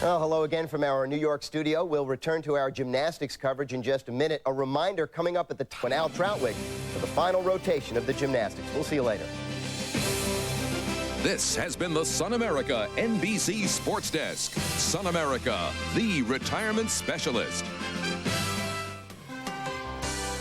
Well, hello again from our New York studio. We'll return to our gymnastics coverage in just a minute. A reminder coming up at the time, Al Troutwig for the final rotation of the gymnastics. We'll see you later. This has been the Sun America NBC Sports Desk. Sun America, the retirement specialist.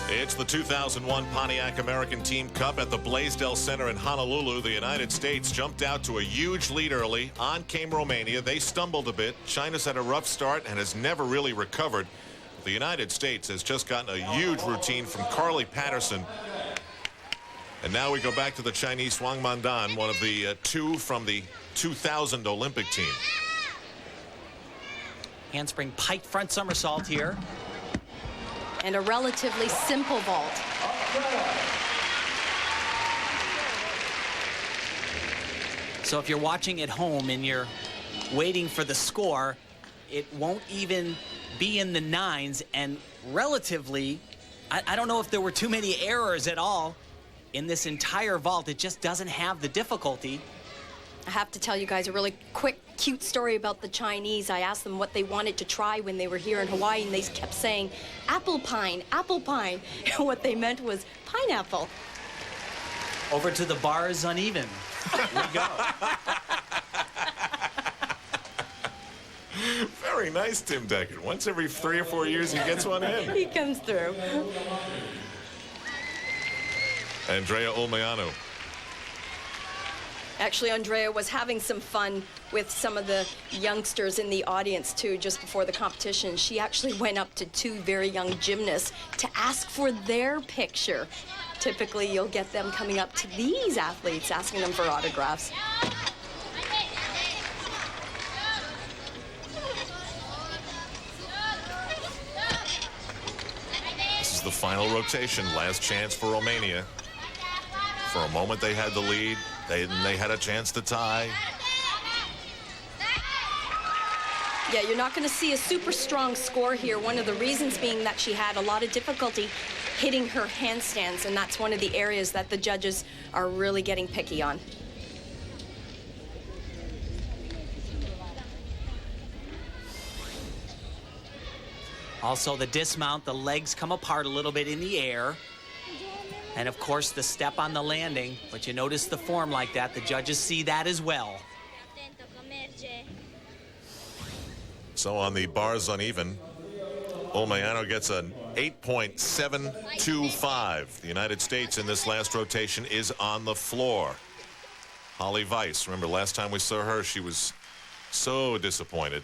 It's the 2001 Pontiac American Team Cup at the Blaisdell Center in Honolulu. The United States jumped out to a huge lead early. On came Romania. They stumbled a bit. China's had a rough start and has never really recovered. The United States has just gotten a huge routine from Carly Patterson. And now we go back to the Chinese Wang Mandan, one of the two from the 2000 Olympic team. Handspring pike front somersault here. and a relatively simple vault. So if you're watching at home and you're waiting for the score, it won't even be in the 9s, and relatively, I don't know if there were too many errors at all in this entire vault. It just doesn't have the difficulty. I have to tell you guys a really quick, cute story about the Chinese. I asked them what they wanted to try when they were here in Hawaii, and they kept saying, apple pine, apple pine. And what they meant was pineapple. Over to the bars uneven. We go. Very nice, Tim Daggett. Once every 3 or 4 years, he gets one in. He comes through. Andrea Olmeanu. Actually, Andrea was having some fun with some of the youngsters in the audience, too, just before the competition. She actually went up to 2 very young gymnasts to ask for their picture. Typically, you'll get them coming up to these athletes, asking them for autographs. This is the final rotation, last chance for Romania. For a moment, they had the lead. They had a chance to tie. Yeah, you're not going to see a super strong score here. One of the reasons being that she had a lot of difficulty hitting her handstands, and that's one of the areas that the judges are really getting picky on. Also, the dismount, the legs come apart a little bit in the air. And, of course, the step on the landing. But you notice the form like that. The judges see that as well. So on the bars uneven, Olmeanu gets an 8.725. The United States in this last rotation is on the floor. Holly Weiss, remember last time we saw her, she was so disappointed.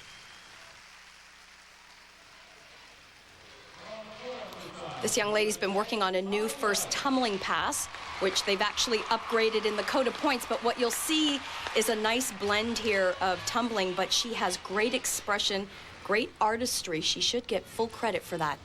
This young lady's been working on a new first tumbling pass, which they've actually upgraded in the code of points. But what you'll see is a nice blend here of tumbling, but she has great expression, great artistry. She should get full credit for that.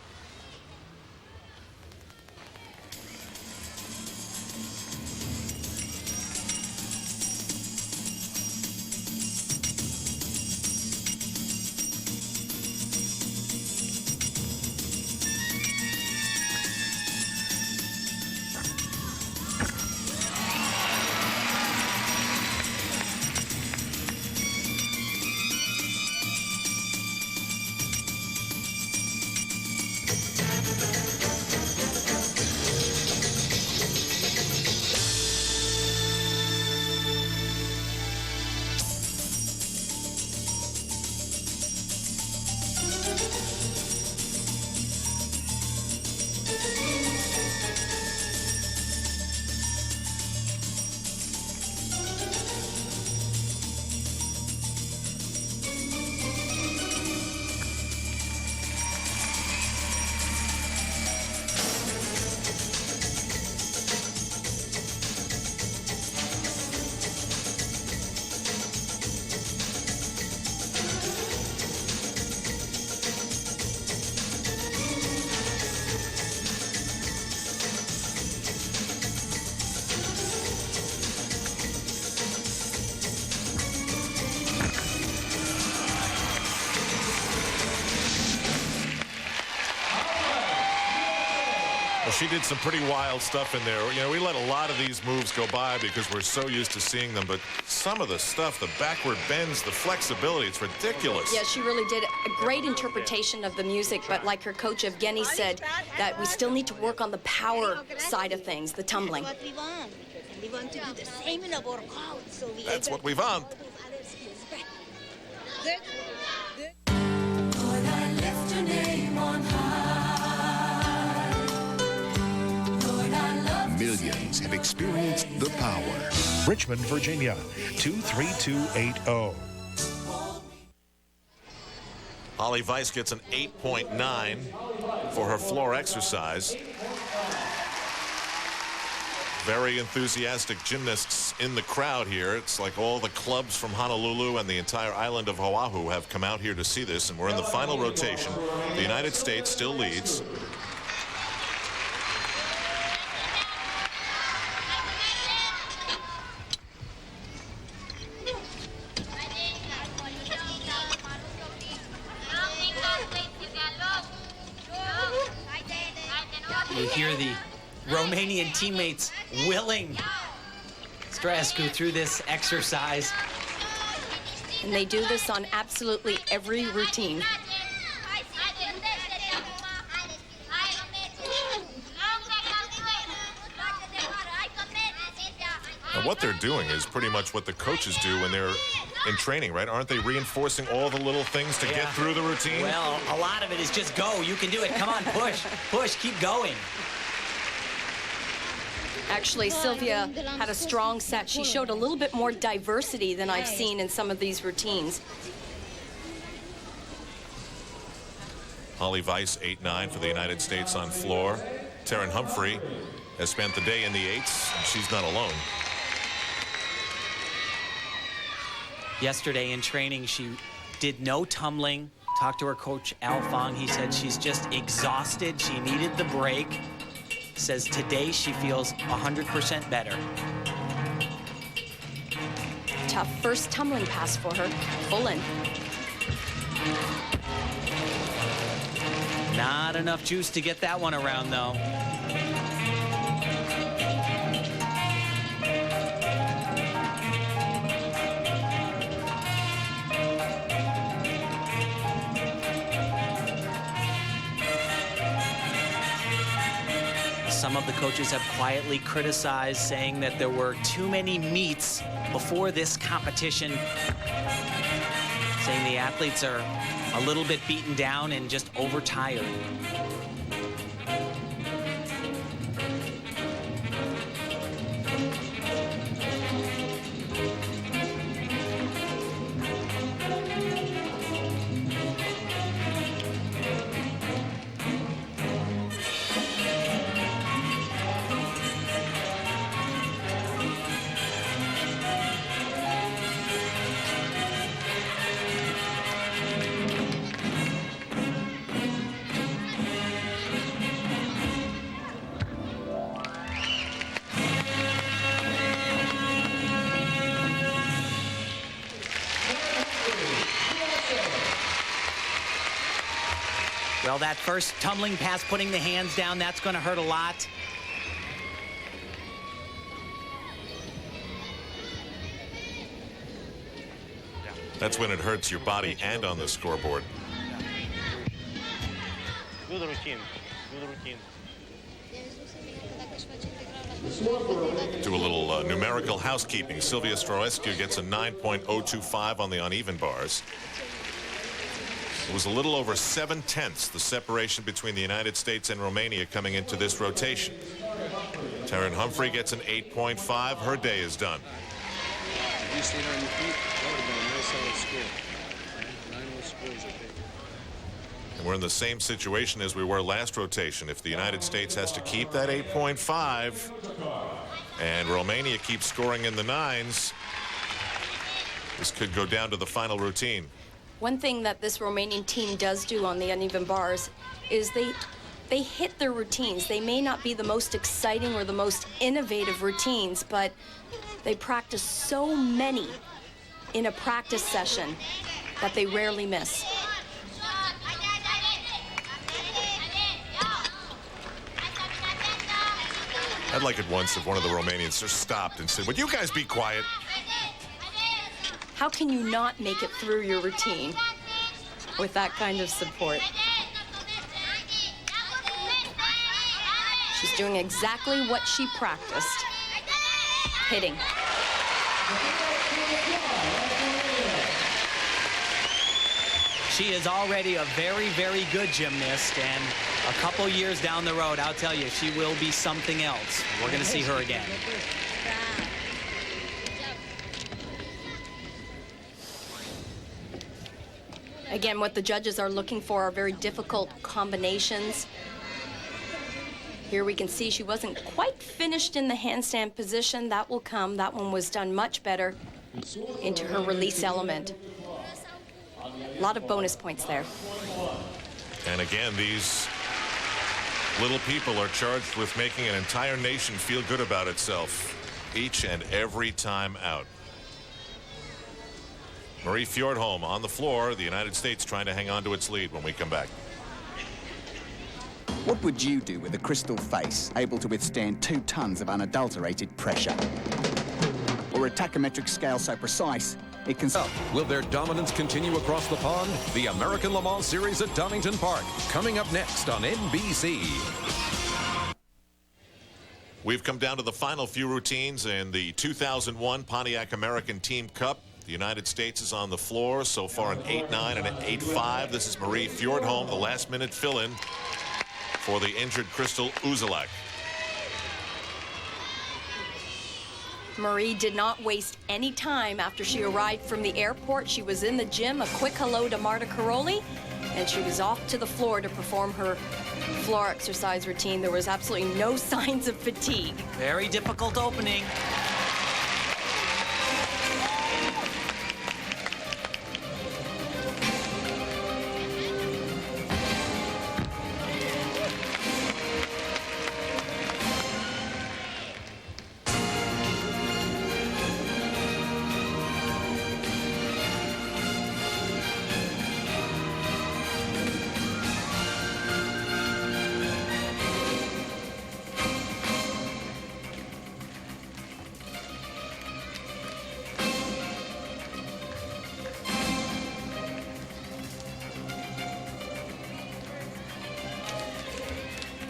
She did some pretty wild stuff in there. You know, we let a lot of these moves go by because we're so used to seeing them, but some of the stuff, the backward bends, the flexibility, it's ridiculous. Yeah, she really did a great interpretation of the music, but like her coach Evgeny said, that we still need to work on the power side of things, the tumbling. We want to do the same in our crowd, so we That's what we want. Millions have experienced the power. Richmond, Virginia, 23280. Holly Weiss gets an 8.9 for her floor exercise. Very enthusiastic gymnasts in the crowd here. It's like all the clubs from Honolulu and the entire island of Oahu have come out here to see this, and we're in the final rotation. The United States still leads. Romanian teammates willing Straescu through this exercise. And they do this on absolutely every routine. And what they're doing is pretty much what the coaches do when they're in training, right? Aren't they reinforcing all the little things to get through the routine? Well, a lot of it is just go. You can do it. Come on, push, push, keep going. Actually, Sylvia had a strong set. She showed a little bit more diversity than I've seen in some of these routines. Holly Weiss, 8-9 for the United States on floor. Taryn Humphrey has spent the day in the eights, and she's not alone. Yesterday in training, she did no tumbling. Talked to her coach, Al Fong. He said she's just exhausted. She needed the break. Says today she feels 100% better. Tough first tumbling pass for her. Full in. Not enough juice to get that one around, though. Some of the coaches have quietly criticized, saying that there were too many meets before this competition, saying the athletes are a little bit beaten down and just overtired. Well, that first tumbling pass, putting the hands down, that's going to hurt a lot. That's when it hurts your body and on the scoreboard. Good routine. Good routine. Do a little numerical housekeeping. Sylvia Straescu gets a 9.025 on the uneven bars. It was a little over 7/10 the separation between the United States and Romania coming into this rotation. Taryn Humphrey gets an 8.5. Her day is done. If you stayed on your feet, that would have been a nice solid score. 9 scores, I think. And we're in the same situation as we were last rotation. If the United States has to keep that 8.5 and Romania keeps scoring in the 9s, this could go down to the final routine. One thing that this Romanian team does do on the uneven bars is they hit their routines. They may not be the most exciting or the most innovative routines, but they practice so many in a practice session that they rarely miss. I'd like it once if one of the Romanians just stopped and said, "Would you guys be quiet?" How can you not make it through your routine with that kind of support? She's doing exactly what she practiced, hitting. She is already a very, very good gymnast, and a couple years down the road, I'll tell you, she will be something else. We're going to see her again. Again, what the judges are looking for are very difficult combinations. Here we can see she wasn't quite finished in the handstand position. That will come. That one was done much better into her release element. A lot of bonus points there. And again, these little people are charged with making an entire nation feel good about itself each and every time out. Marie Fjordholm on the floor. The United States trying to hang on to its lead when we come back. What would you do with a crystal face able to withstand 2 tons of unadulterated pressure? Or a tachometric scale so precise it can... Will their dominance continue across the pond? The American Le Mans Series at Donington Park, coming up next on NBC. We've come down to the final few routines in the 2001 Pontiac American Team Cup. The United States is on the floor, so far an 8-9 and an 8-5. This is Marie Fjordholm, the last-minute fill-in for the injured Crystal Uzelac. Marie did not waste any time after she arrived from the airport. She was in the gym, a quick hello to Marta Caroli, and she was off to the floor to perform her floor exercise routine. There was absolutely no signs of fatigue. Very difficult opening.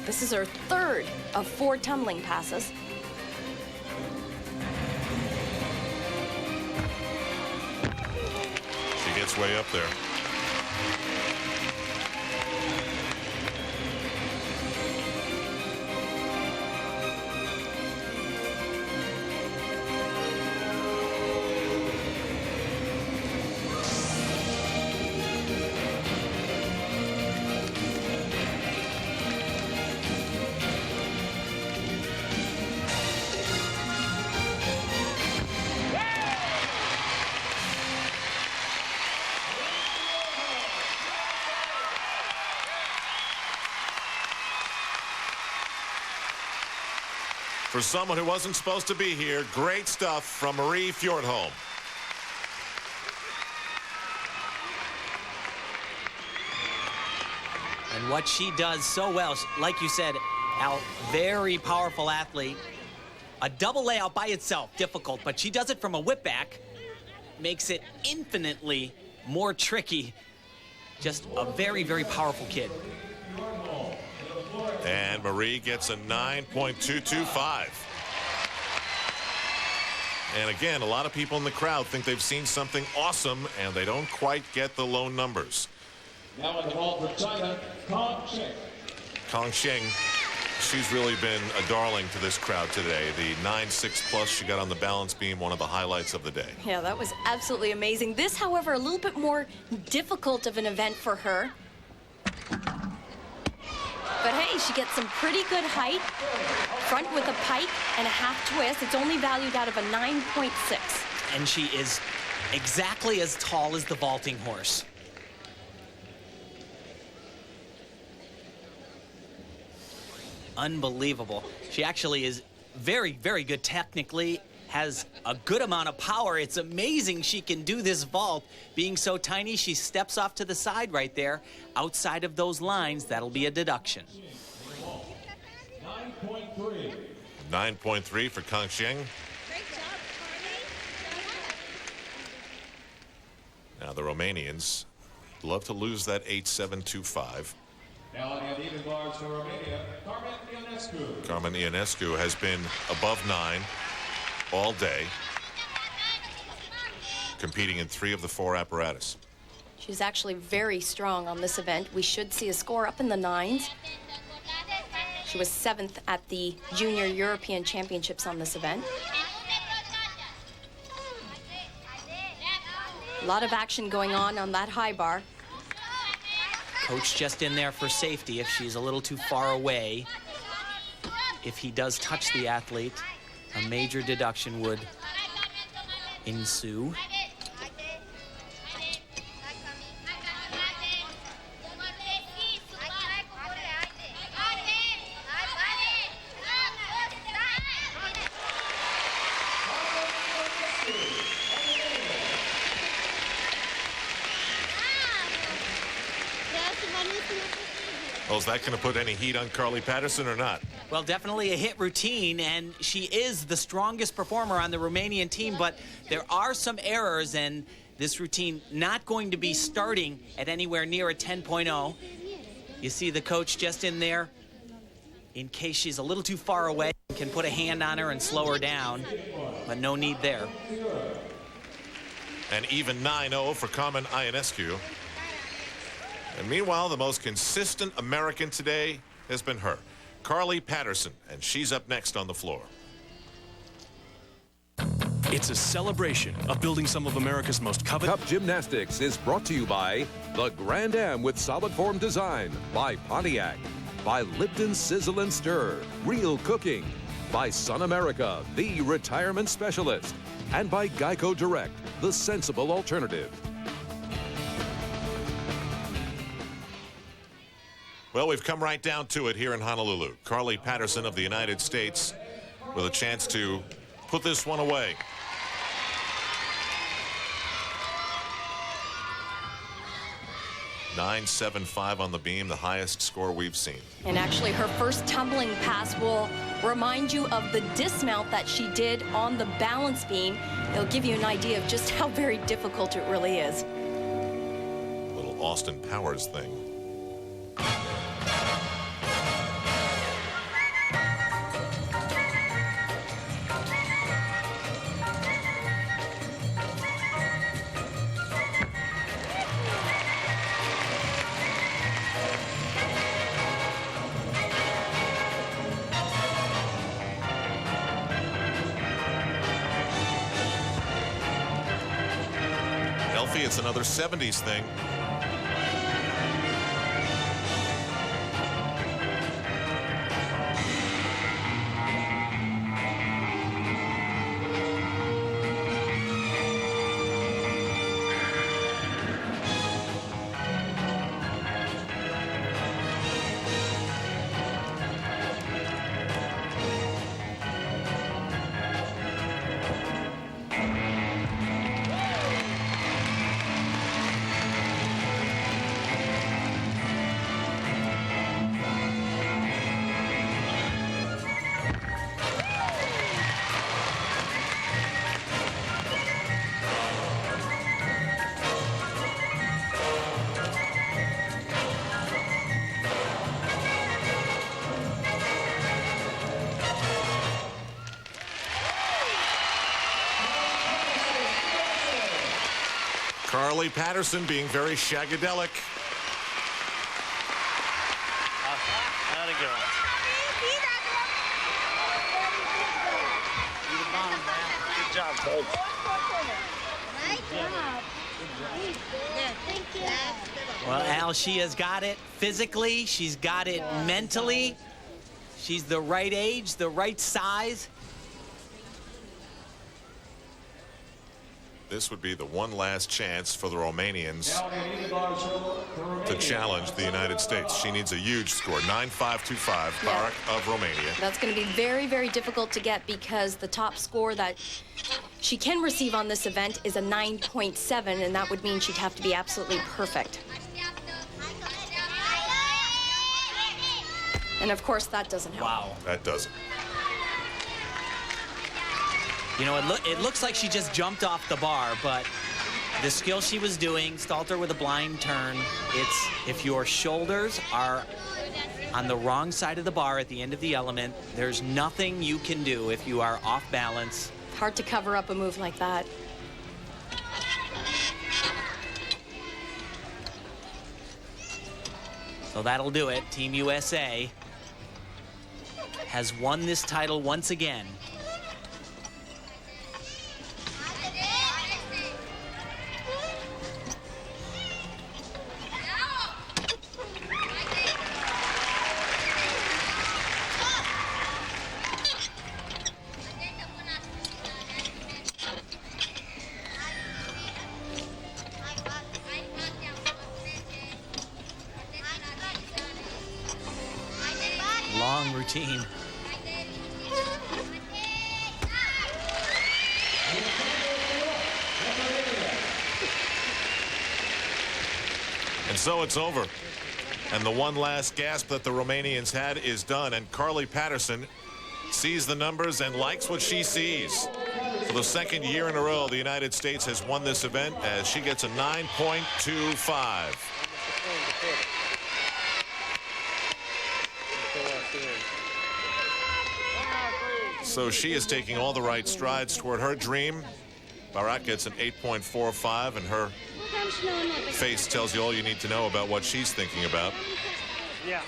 This is her third of 4 tumbling passes. She gets way up there. For someone who wasn't supposed to be here, great stuff from Marie Fjordholm. And what she does so well, like you said, Al, very powerful athlete. A double layout by itself, difficult, but she does it from a whip back, makes it infinitely more tricky. Just a very, very powerful kid. And Marie gets a 9.225. And again, a lot of people in the crowd think they've seen something awesome, and they don't quite get the low numbers. Now in the ball for China, Kong Sheng. Kong Sheng, she's really been a darling to this crowd today. The 9.6 plus she got on the balance beam, one of the highlights of the day. Yeah, that was absolutely amazing. This, however, a little bit more difficult of an event for her. But hey, she gets some pretty good height. Front with a pike and a half twist. It's only valued out of a 9.6. And she is exactly as tall as the vaulting horse. Unbelievable. She actually is very, very good technically, has a good amount of power. It's amazing she can do this vault. Being so tiny, she steps off to the side right there. Outside of those lines, that'll be a deduction. 9.3. 9.3 for Kong Sheng. Now the Romanians love to lose that 8.725. Now on the even bars for Romania, Carmen Ionescu. Carmen Ionescu has been above 9 all day, competing in 3 of the 4 apparatus. She's actually very strong on this event. We should see a score up in the 9s. She was 7th at the Junior European Championships on this event. A lot of action going on that high bar. Coach just in there for safety if she's a little too far away. If he does touch the athlete, a major deduction would ensue. Well, is that going to put any heat on Carly Patterson or not? Well, definitely a hit routine, and she is the strongest performer on the Romanian team, but there are some errors, and this routine not going to be starting at anywhere near a 10.0. You see the coach just in there in case she's a little too far away, can put a hand on her and slow her down, but no need there. And even 9-0 for Carmen Ionescu. And meanwhile, the most consistent American today has been her, Carly Patterson, and she's up next on the floor. It's a celebration of building some of America's most coveted. Cup Gymnastics is brought to you by the Grand Am with solid form design, by Pontiac, by Lipton Sizzle and Stir, real cooking, by Sun America, the retirement specialist, and by Geico Direct, the sensible alternative. Well, we've come right down to it here in Honolulu. Carly Patterson of the United States with a chance to put this one away. .975 on the beam, the highest score we've seen. And actually, her first tumbling pass will remind you of the dismount that she did on the balance beam. It'll give you an idea of just how very difficult it really is. A little Austin Powers thing. It's another 70s thing. Carly Patterson being very shagadelic. How'd it go? Good job, coach. Well, Al, she has got it physically. She's got it mentally. She's the right age, the right size. This would be the one last chance for the Romanians to challenge the United States. She needs a huge score, 9.525, Barak of Romania. That's going to be very, very difficult to get because the top score that she can receive on this event is a 9.7, and that would mean she'd have to be absolutely perfect. And of course, that doesn't help. Wow. That doesn't. You know, it looks like she just jumped off the bar, but the skill she was doing, Stalter with a blind turn, it's if your shoulders are on the wrong side of the bar at the end of the element, there's nothing you can do if you are off balance. Hard to cover up a move like that. So that'll do it. Team USA has won this title once again. Long routine. And so it's over. And the one last gasp that the Romanians had is done, and Carly Patterson sees the numbers and likes what she sees. For the second year in a row, the United States has won this event as she gets a 9.25. So she is taking all the right strides toward her dream. Barak gets an 8.45, and her face tells you all you need to know about what she's thinking about. Yeah.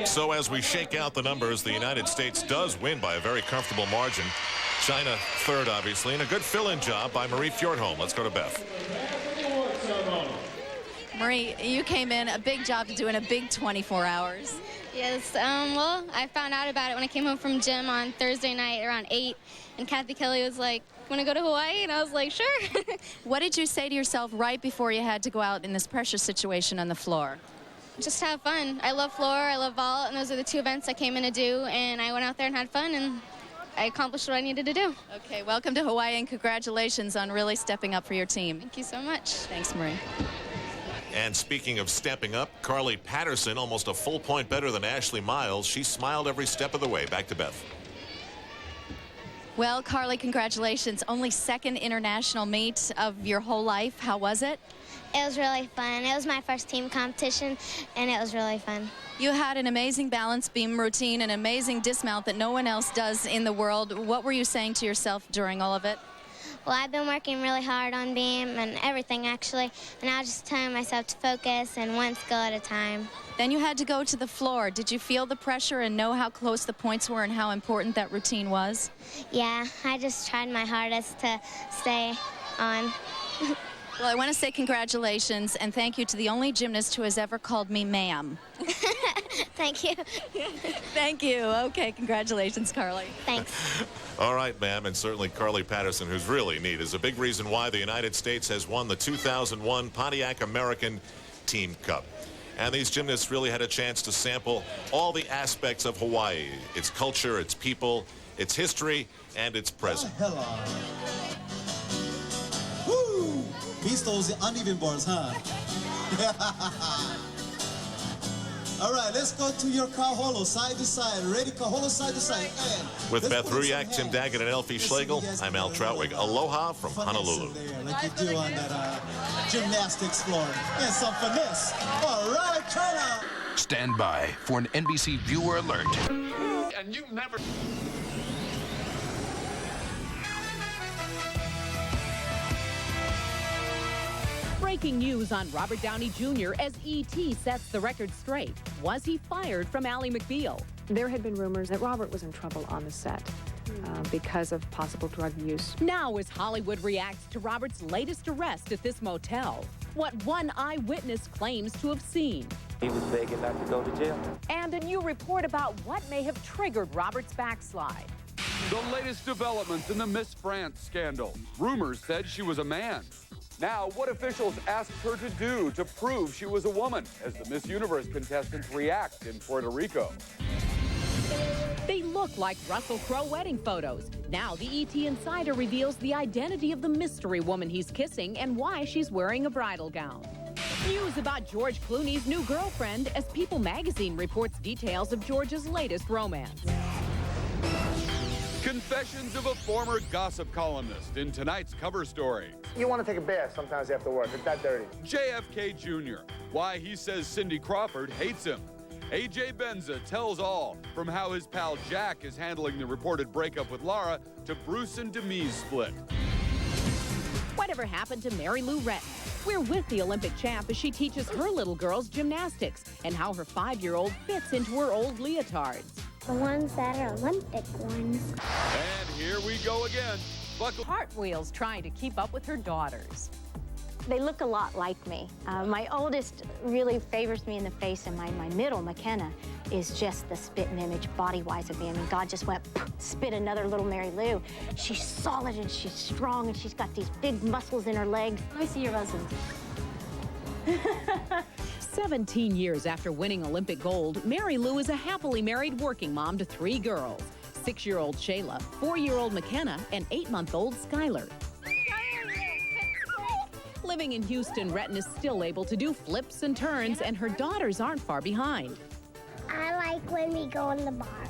So as we shake out the numbers, the United States does win by a very comfortable margin. China third, obviously, and a good fill-in job by Marie Fjordholm. Let's go to Beth. Marie, you came in a big job to do in a big 24 hours. Yes, well, I found out about it when I came home from gym on Thursday night around 8, and Kathy Kelly was like, want to go to Hawaii? And I was like, sure. What did you say to yourself right before you had to go out in this pressure situation on the floor? Just have fun. I love floor, I love vault, and those are the two events I came in to do, and I went out there and had fun, and I accomplished what I needed to do. Okay, welcome to Hawaii, and congratulations on really stepping up for your team. Thank you so much. Thanks, Marie. And speaking of stepping up, Carly Patterson, almost a full point better than Ashley Miles. She smiled every step of the way. Back to Beth. Well, Carly, congratulations. Only second international meet of your whole life. How was it? It was really fun. It was my first team competition, and it was really fun. You had an amazing balance beam routine, an amazing dismount that no one else does in the world. What were you saying to yourself during all of it? Well, I've been working really hard on beam and everything, actually, and I was just telling myself to focus and one skill at a time. Then you had to go to the floor. Did you feel the pressure and know how close the points were and how important that routine was? Yeah, I just tried my hardest to stay on. Well, I want to say congratulations and thank you to the only gymnast who has ever called me ma'am. Thank you. Thank you. Okay, congratulations, Carly. Thanks. All right, ma'am, and certainly Carly Patterson, who's really neat, is a big reason why the United States has won the 2001 Pontiac American Team Cup. And these gymnasts really had a chance to sample all the aspects of Hawaii, its culture, its people, its history, and its present. Woo! Beats those uneven bars, huh? All right, let's go to your kaholo, side to side. Ready, kaholo, side to side. And with Beth Ruyak, Tim Daggett, and Elfie Schlegel, I'm Al Troutwig. Aloha from Honolulu. Like you do on that gymnastics floor. And some finesse. All right, turn out. Stand by for an NBC viewer alert. And you never... Breaking news on Robert Downey Jr. as E.T. sets the record straight. Was he fired from Ally McBeal? There had been rumors that Robert was in trouble on the set because of possible drug use. Now as Hollywood reacts to Robert's latest arrest at this motel, what one eyewitness claims to have seen. He was begging not to go to jail. And a new report about what may have triggered Robert's backslide. The latest developments in the Miss France scandal. Rumors said she was a man. Now, what officials asked her to do to prove she was a woman as the Miss Universe contestants react in Puerto Rico. They look like Russell Crowe wedding photos. Now, the ET Insider reveals the identity of the mystery woman he's kissing and why she's wearing a bridal gown. News about George Clooney's new girlfriend as People magazine reports details of George's latest romance. Confessions of a former gossip columnist in tonight's cover story. You want to take a bath sometimes after work. It's that dirty. JFK Jr., why he says Cindy Crawford hates him. AJ Benza tells all, from how his pal Jack is handling the reported breakup with Lara to Bruce and Demi's split. Whatever happened to Mary Lou Retton? We're with the Olympic champ as she teaches her little girls gymnastics and how her 5-year-old fits into her old leotards. The ones that are Olympic ones. And here we go again. Cartwheels trying to keep up with her daughters. They look a lot like me. My oldest really favors me in the face, and my middle, McKenna, is just the spitting image body-wise of me. I mean, God just went, spit another little Mary Lou. She's solid and she's strong and she's got these big muscles in her legs. Let me see your husband. 17 years after winning Olympic gold, Mary Lou is a happily married working mom to 3 girls, 6-year-old Shayla, 4-year-old McKenna, and 8-month-old Skylar. Living in Houston, Retton is still able to do flips and turns, and her daughters aren't far behind. I like when we go in the bars.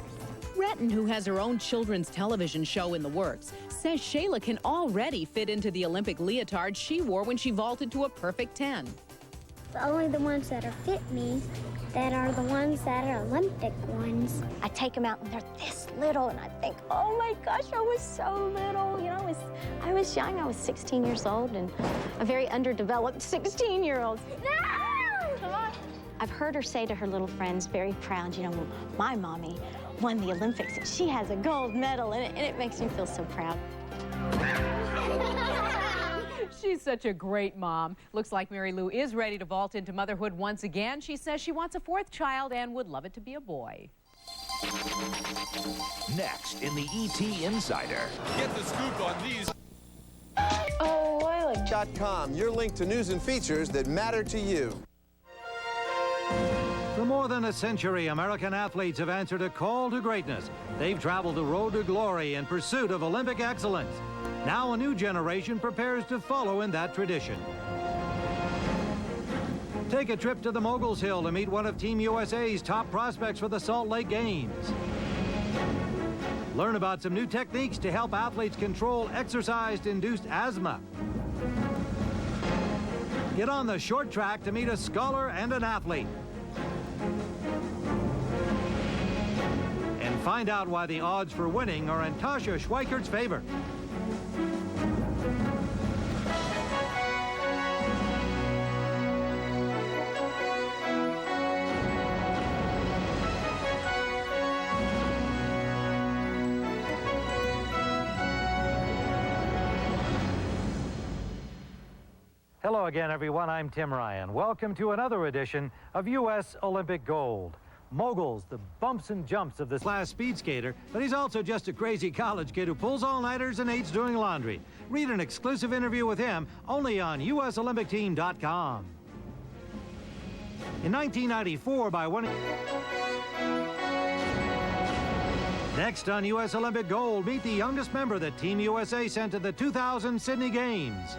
Retton, who has her own children's television show in the works, says Shayla can already fit into the Olympic leotard she wore when she vaulted to a perfect 10. Only the ones that are fit me that are the ones that are Olympic ones. I take them out and they're this little, and I think, oh my gosh, I was so little. You know, I was young. I was 16 years old and a very underdeveloped 16-year-old. No! I've heard her say to her little friends, very proud, you know, my mommy won the Olympics and she has a gold medal, and it makes me feel so proud. She's such a great mom. Looks like Mary Lou is ready to vault into motherhood once again. She says she wants a fourth child and would love it to be a boy. Next in the ET Insider. Get the scoop on these. Oh, I like .com, your link to news and features that matter to you. For more than a century, American athletes have answered a call to greatness. They've traveled the road to glory in pursuit of Olympic excellence. Now a new generation prepares to follow in that tradition. Take a trip to the Moguls Hill to meet one of Team USA's top prospects for the Salt Lake Games. Learn about some new techniques to help athletes control exercise-induced asthma. Get on the short track to meet a scholar and an athlete. And find out why the odds for winning are in Tasha Schweikert's favor. Hello again, everyone. I'm Tim Ryan. Welcome to another edition of U.S. Olympic Gold. Moguls, the bumps and jumps of this class speed skater, but he's also just a crazy college kid who pulls all-nighters and aids doing laundry. Read an exclusive interview with him only on USOlympicTeam.com. In 1994, by winning... Next on U.S. Olympic Gold, meet the youngest member that Team USA sent to the 2000 Sydney Games.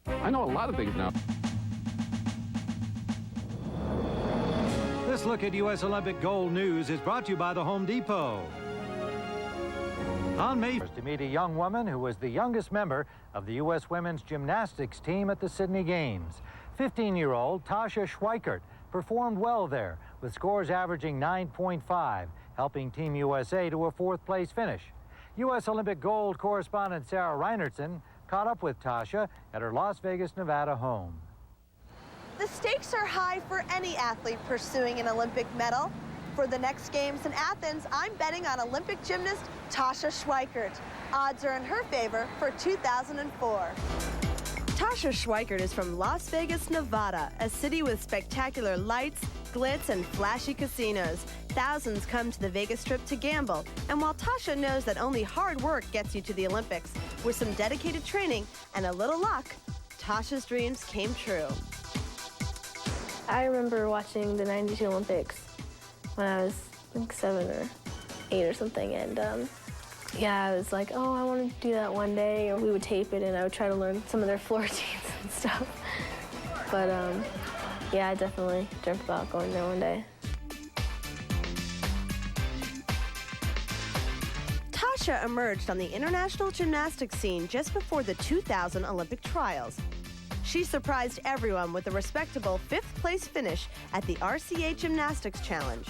I know a lot of things now. This look at U.S. Olympic Gold news is brought to you by the Home Depot. On May 1st, to meet a young woman who was the youngest member of the U.S. women's gymnastics team at the Sydney Games. 15-year-old Tasha Schweikert performed well there, with scores averaging 9.5, helping Team USA to a fourth-place finish. U.S. Olympic Gold correspondent Sarah Reinertsen caught up with Tasha at her Las Vegas, Nevada home. The stakes are high for any athlete pursuing an Olympic medal. For the next Games in Athens, I'm betting on Olympic gymnast Tasha Schweikert. Odds are in her favor for 2004. Tasha Schweikert is from Las Vegas, Nevada, a city with spectacular lights, glitz, and flashy casinos. Thousands come to the Vegas Strip to gamble, and while Tasha knows that only hard work gets you to the Olympics, with some dedicated training and a little luck, Tasha's dreams came true. I remember watching the 92 Olympics when I was like 7 or 8 or something, and yeah, I was like, oh, I want to do that one day, or we would tape it and I would try to learn some of their floor routines and stuff. But yeah, I definitely dreamt about going there one day. Tasha emerged on the international gymnastics scene just before the 2000 Olympic trials. She surprised everyone with a respectable 5th-place finish at the RCA Gymnastics Challenge.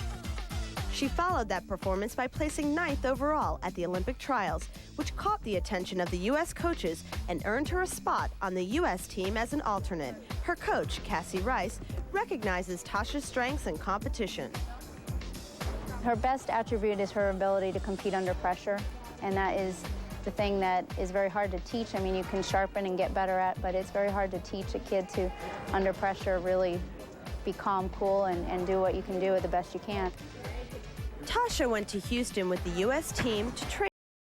She followed that performance by placing 9th overall at the Olympic trials, which caught the attention of the U.S. coaches and earned her a spot on the U.S. team as an alternate. Her coach, Cassie Rice, recognizes Tasha's strengths in competition. Her best attribute is her ability to compete under pressure, and that is the thing that is very hard to teach. I mean, you can sharpen and get better at, but it's very hard to teach a kid to, under pressure, really be calm, cool, and do what you can do the best you can. Tasha went to Houston with the U.S. team to train